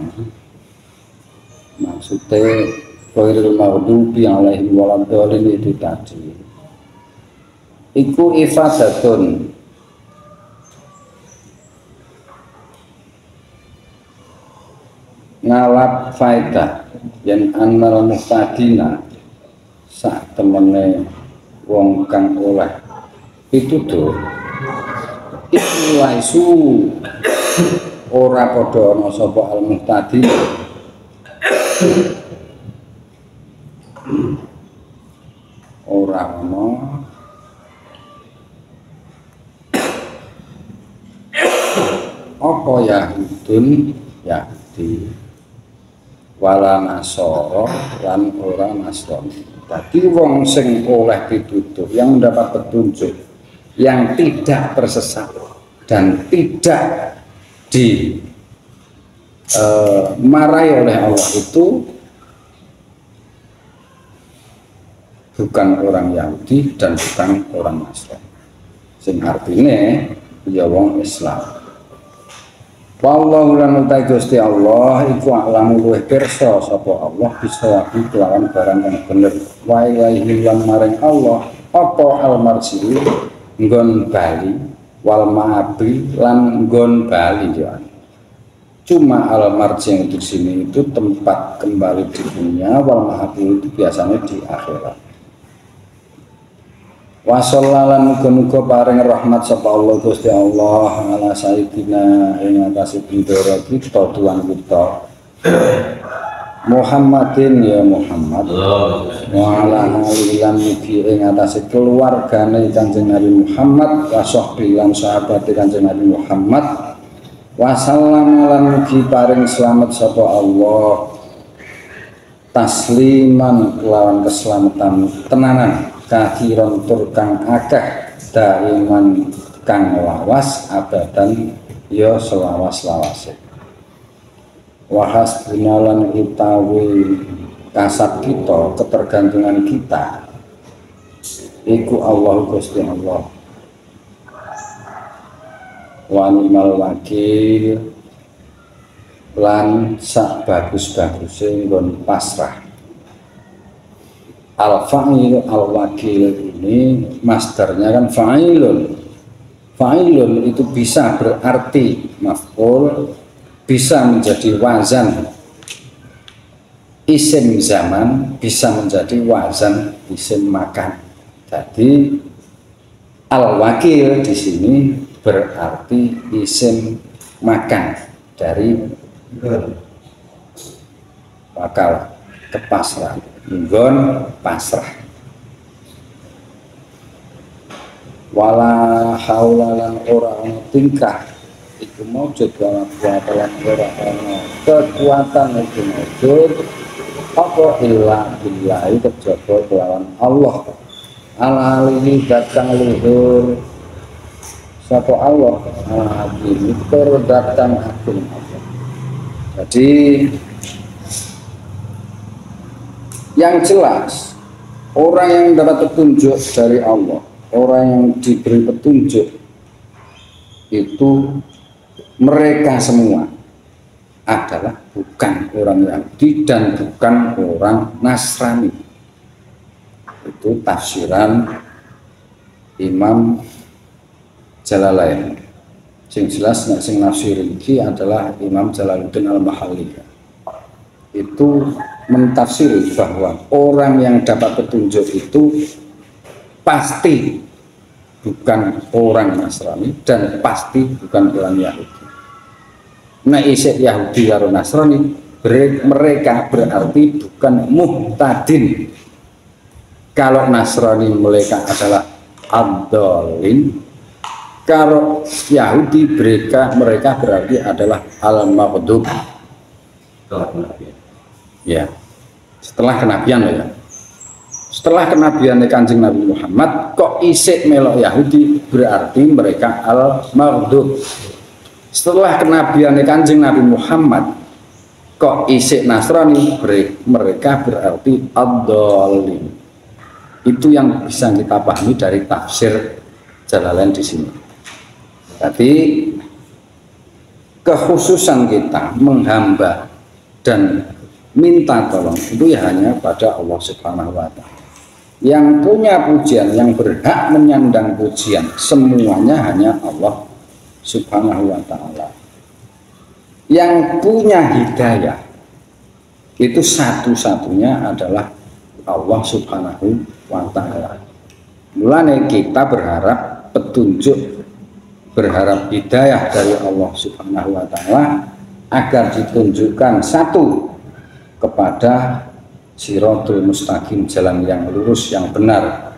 Maksudnya Khairul maghdubi alaihim waladhdallin itu tadi. Iku ifadatun ngalap faedah yang annal muhtadina sak temene wong kang oleh itu tuh iku laisu ora padha ana sapa al muhtadin ora ana apa Yahudun Yahudi wala Nasoro lan ora Nasrani. Tadi wong sing oleh pitutur yang mendapat petunjuk yang tidak tersesat dan tidak marahi oleh Allah itu bukan orang Yahudi dan bukan orang Nasrani. Sing artine ya wong Islam. Wallahu lan utai Gusti Allah iku alamu luwih pirsa sapa Allah bisa kelawan barang yang bener. Wa ilaihi lan maring Allah apa almarji nggon bali wal maabi lan nggon bali ya. Cuma almarji yang di sini itu tempat kembali di dunia, wal maabi itu biasanya di akhirat. Wa sallallahu muga-muga paring rahmat sapa Allah Gusti Allah ala sayyidina ing atase bendera kita tuan kita Muhammadin ya Muhammad wa ala alihi lan mugi ing atase keluargane Kanjeng Nabi Muhammad wa sahbihi lan sahabat Kanjeng Nabi Muhammad wa sallam lan mugi paring selamat sapa Allah tasliman lawan keselamatan tenanan kahiron tur kang akeh daiman kang lawas abadan ya selawas-lawase wa hasbunalan utawi kasat kita ketergantungan kita iku Allah Gusti Allah wa ni'mal wakil lan sak bagus-baguse nggon pasrah. Al-fa'il al-wakil ini masdarnya kan fa'ilun. Fa'ilun itu bisa berarti maf'ul, bisa menjadi wazan isim zaman, bisa menjadi wazan isim makan. Jadi al-wakil di sini berarti isim makan dari wakal kepasrahan. Nggon pasrah wala haula lan ora ana tingkah iku maujud wala kuwata lan ora ana kekuatan iku maujud apa illa billahi kejaba kelawan Allah ala alihi datang luhur sapa Allah ala alihi tur datang agung Allah. Jadi yang jelas orang yang dapat petunjuk dari Allah, orang yang diberi petunjuk itu mereka semua adalah bukan orang Yahudi dan bukan orang Nasrani. Itu tafsiran Imam Jalalain. Sing jelas sing nafsir iki adalah Imam Jalaluddin Al-Mahalli. Itu mentafsiri bahwa orang yang dapat petunjuk itu pasti bukan orang Nasrani dan pasti bukan orang Yahudi. Nah, isek Yahudi atau Nasrani mereka berarti bukan muhtadin. Kalau Nasrani mereka adalah ad-dhalin, kalau Yahudi mereka berarti adalah al-maghdub. Ya, setelah kenabian ya. Setelah kenabian Kanjeng Nabi Muhammad kok isik melok Yahudi berarti mereka al-maghdub. Setelah kenabian Kanjeng Nabi Muhammad kok isik Nasrani mereka berarti ad-dhalin. Itu yang bisa kita pahami dari tafsir Jalalain di sini. Tapi kekhususan kita menghamba dan minta tolong itu ya hanya pada Allah Subhanahu wa Ta'ala. Yang punya pujian, yang berhak menyandang pujian semuanya hanya Allah Subhanahu wa Ta'ala. Yang punya hidayah itu satu-satunya adalah Allah Subhanahu wa Ta'ala. Mulanya kita berharap petunjuk, berharap hidayah dari Allah Subhanahu wa Ta'ala agar ditunjukkan satu kepada siratul mustaqim, jalan yang lurus yang benar.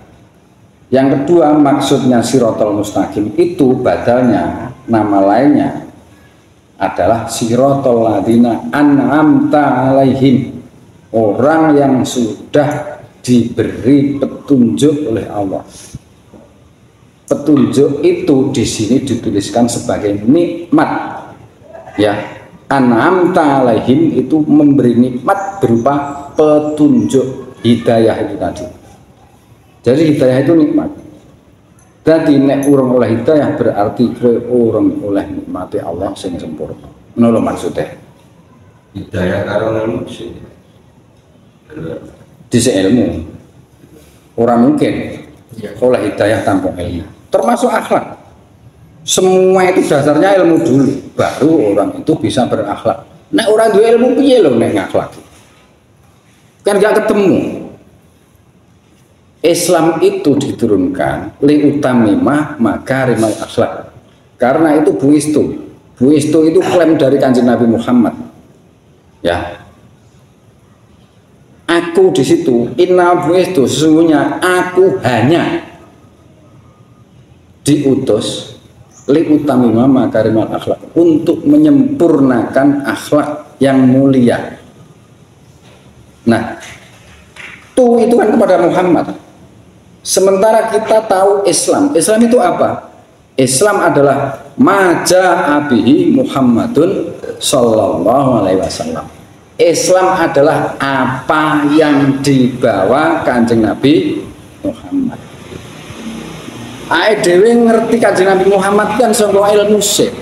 Yang kedua, maksudnya siratul mustaqim itu badalnya nama lainnya adalah siratul ladina an'amta alaihim, orang yang sudah diberi petunjuk oleh Allah. Petunjuk itu di sini dituliskan sebagai nikmat, ya. an'amta alaihim itu memberi nikmat berupa petunjuk hidayah itu tadi. Jadi hidayah itu nikmat. Jadi nek urung oleh hidayah berarti kowe urung oleh nikmati Allah sing sempurna. Ngono lho maksudnya. Hidayah karo ilmu sih. Dhisik ilmu. Ora mungkin oleh hidayah tanpa ilmu. Termasuk akhlak. Semua itu dasarnya ilmu dulu, baru orang itu bisa berakhlak. Nek orang duwe ilmu piye lho nek ngakhlak? Kan gak ketemu. Islam itu diturunkan li utamimah makarimal akhlak. Karena itu buistu. Buistu itu klaim dari Kanjeng Nabi Muhammad. Ya. Aku di situ inna buistu, sesungguhnya aku hanya diutus li utamimah makarimal akhlak, untuk menyempurnakan akhlak yang mulia. Nah, itu kan kepada Muhammad. Sementara kita tahu Islam itu apa? Islam adalah maja'a bihi Muhammadun sallallahu alaihi wasallam. Islam adalah apa yang dibawa Kanjeng Nabi Muhammad. Ae dhewe ngerti Kanjeng Nabi Muhammad kan sangka ilmu sik.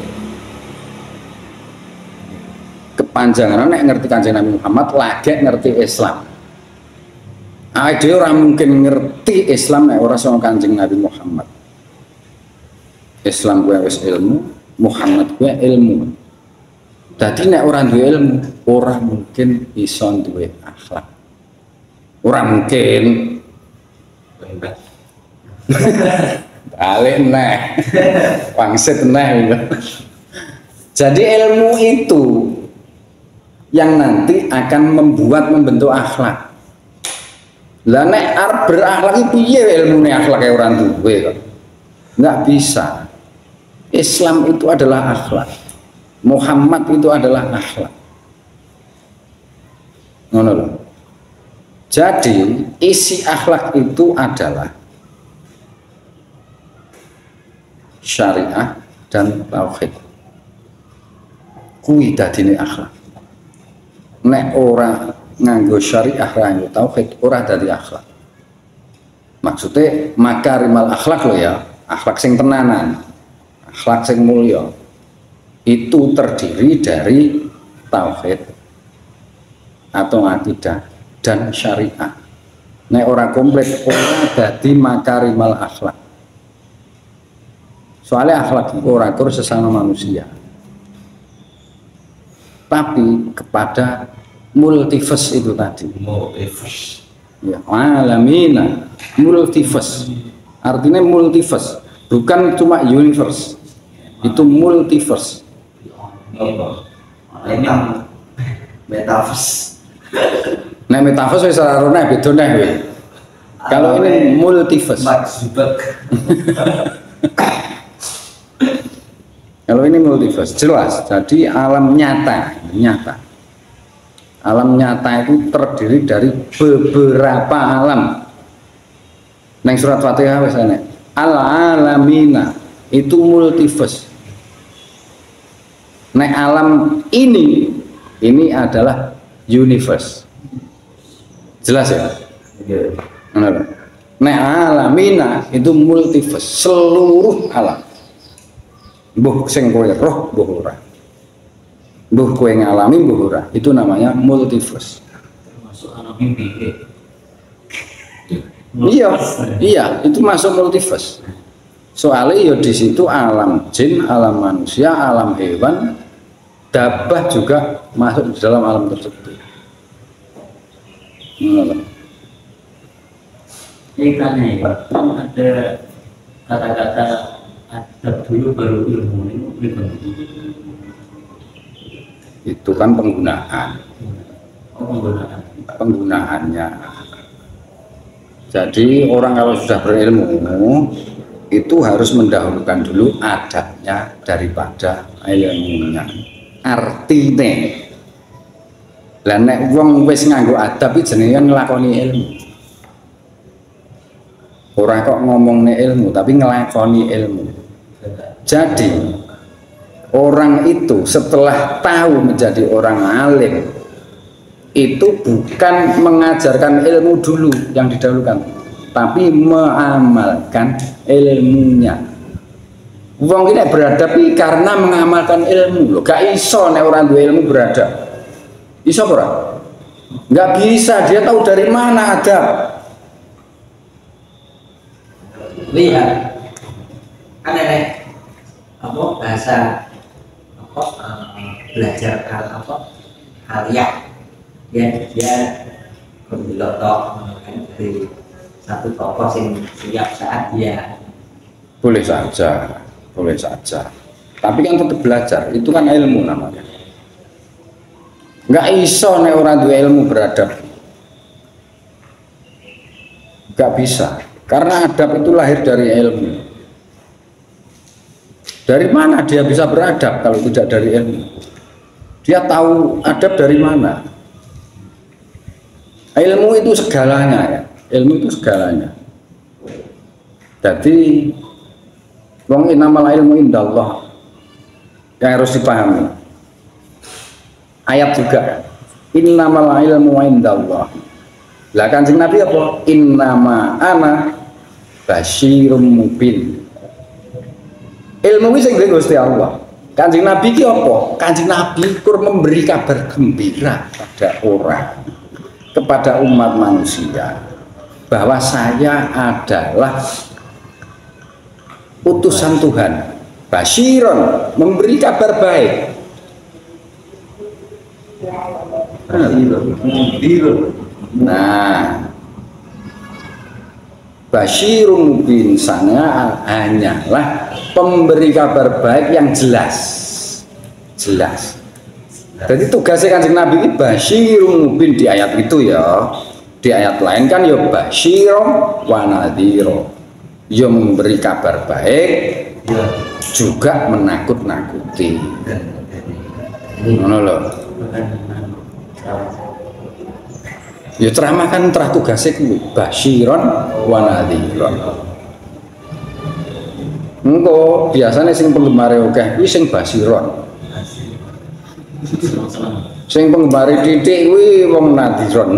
Kepanjangan nek ngerti Kanjeng Nabi Muhammad lagi ngerti Islam. Ae dhewe ora mungkin ngerti Islam nek ora sangka Kanjeng Nabi Muhammad. Islam kuwi wis ilmu, Muhammad kuwi ilmu. Dadi nek ora duwe ilmu, ora mungkin iso duwe akhlak. Ora mungkin. Balik neh, pangsit neh. Jadi ilmu itu yang nanti akan membentuk akhlak. Lah nek arep berakhlak iki piye ilmune akhlake ora duwe kok. Enggak bisa. Islam itu adalah akhlak. Muhammad itu adalah akhlak. Ngono lho. Jadi isi akhlak itu adalah syariah dan tauhid. Kuwi dadine akhlak. Nek ora nganggo syariah nganggo tauhid ora dadi akhlak. Maksudnya makarimal akhlak lho ya, akhlak sing tenanan, akhlak sing mulya. Itu terdiri dari tauhid atau akidah dan syariah. Nek ora komplit ora dadi makarimal akhlak. Soalnya akhlak itu ora kur sesama manusia, tapi kepada multiverse itu tadi. Multiverse. Ya, alamina, multiverse. Artinya multiverse, bukan cuma universe. Itu multiverse. Ini metaverse. Nah, metaverse wis ora ono beda neh kowe. Kalau ini multiverse. Mark Zuckerberg. Kalau ini multiverse jelas. Jadi alam nyata. Alam nyata itu terdiri dari beberapa alam. Neng surat Fatihah wis ana. Al-alamina itu multiverse. Nek alam ini adalah universe. Jelas ya? Benar. Nek alamina itu multiverse, seluruh alam. Mbuh sing kowe roh, mbuh ora. Mbuh kowe ngalami, mbuh ora. Itu namanya multiverse. Masuk alam mimpi. Iya, itu masuk multiverse. Soalnya ya di situ alam jin, alam manusia, alam hewan, dabah juga masuk di dalam alam tersebut. Ini tanya ya, kan ada kata-kata adab dulu baru ilmu ini Itu kan penggunaan. Penggunaannya. Jadi orang kalau sudah berilmu itu harus mendahulukan dulu adabnya daripada ilmunya. Artine lah nek wong wis nganggo adab iki jenenge nglakoni ilmu. Ora kok ngomongne ilmu tapi nglakoni ilmu. Jadi orang itu setelah tahu menjadi orang alim itu bukan mengajarkan ilmu dulu yang didahulukan, tapi mengamalkan ilmunya. Wong ini beradab karena mengamalkan ilmu. Loh, gak iso nek orang dua ilmu beradab. Iso ora? Nggak bisa, dia tahu dari mana adab. Lihat, kan ada apa bahasa apa belajar karya dia berbilotok kan dari satu tokoh yang setiap saat dia Boleh saja, boleh saja. Tapi kan tetap belajar, itu kan ilmu namanya. Nggak iso nek orang dua ilmu beradab. Nggak bisa, karena adab itu lahir dari ilmu. Dari mana dia bisa beradab kalau tidak dari ilmu? Dia tahu adab dari mana? Ilmu itu segalanya ya. Ilmu itu segalanya. Jadi wong innamal ilmu indallah yang harus dipahami. Ayat juga innamal ilmu indallah. Lah Kanjeng Nabi apa? Innama ana basyirum mubin. Ilmu iki sing Gusti Allah. Kanjeng Nabi ki apa? Kanjeng Nabi kur memberi kabar gembira pada orang, kepada umat manusia bahwa saya adalah utusan Tuhan. Basyiron, memberi kabar baik. Nah, Basyirun mubin sana hanyalah pemberi kabar baik yang jelas. Jadi tugasnya Kanjeng Nabi ini Basyirun mubin di ayat itu ya. Di ayat lain kan ya Basyirun wa nadhiro. Ya memberi kabar baik, juga menakut-nakuti. Ngono lho. Ya ceramah kan terah tugasnya kuwi basyiron wa nadhiron. Engko biasanya sing penggemar akeh kuwi sing basyiron. Sing penggemar titik kuwi wong nadhiron.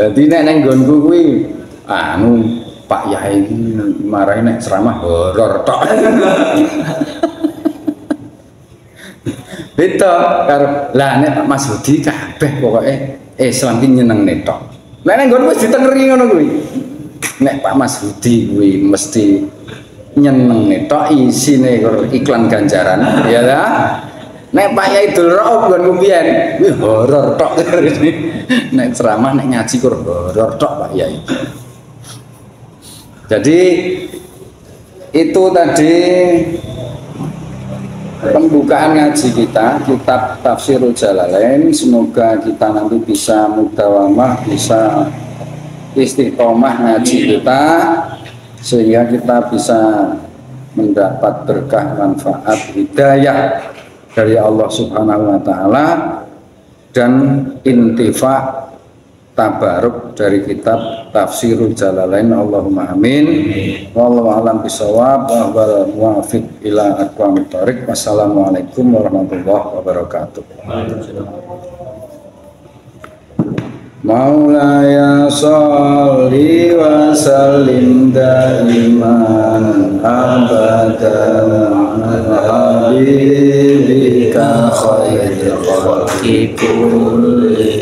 Dadi nek nang nggonku kuwi anu Pak Yai marahi nek ceramah horor tok. Beda karo lah nek Pak Mas Budi kabeh pokoke Islam ki nyenengne tok. Nek nang nggon wis ditengeri ngono kuwi. Nek Pak Mas Budi kuwi mesti nyenengne tok isine iklan ganjaran, ya ta? Nek Pak Yai Dul Rauf nggon mbiyen kuwi horor tok. Nek ceramah nek ngaji kur horor tok Pak Yai. Jadi itu tadi pembukaan ngaji kita, kitab Tafsirul Jalalain. Semoga kita nanti bisa mudawamah, bisa istiqomah ngaji kita, sehingga kita bisa mendapat berkah, manfaat, hidayah dari Allah Subhanahu wa Ta'ala, dan intifa tabaruk dari kitab Tafsirul Jalalain. Allahumma amin. Wallahu a'lam bishawab wa muwaffiq ila aqwamit thoriq. Wassalamualaikum warahmatullahi wabarakatuh. Maulaya sholli wa sallim daiman abadan ala habibika khairil khalqi kulli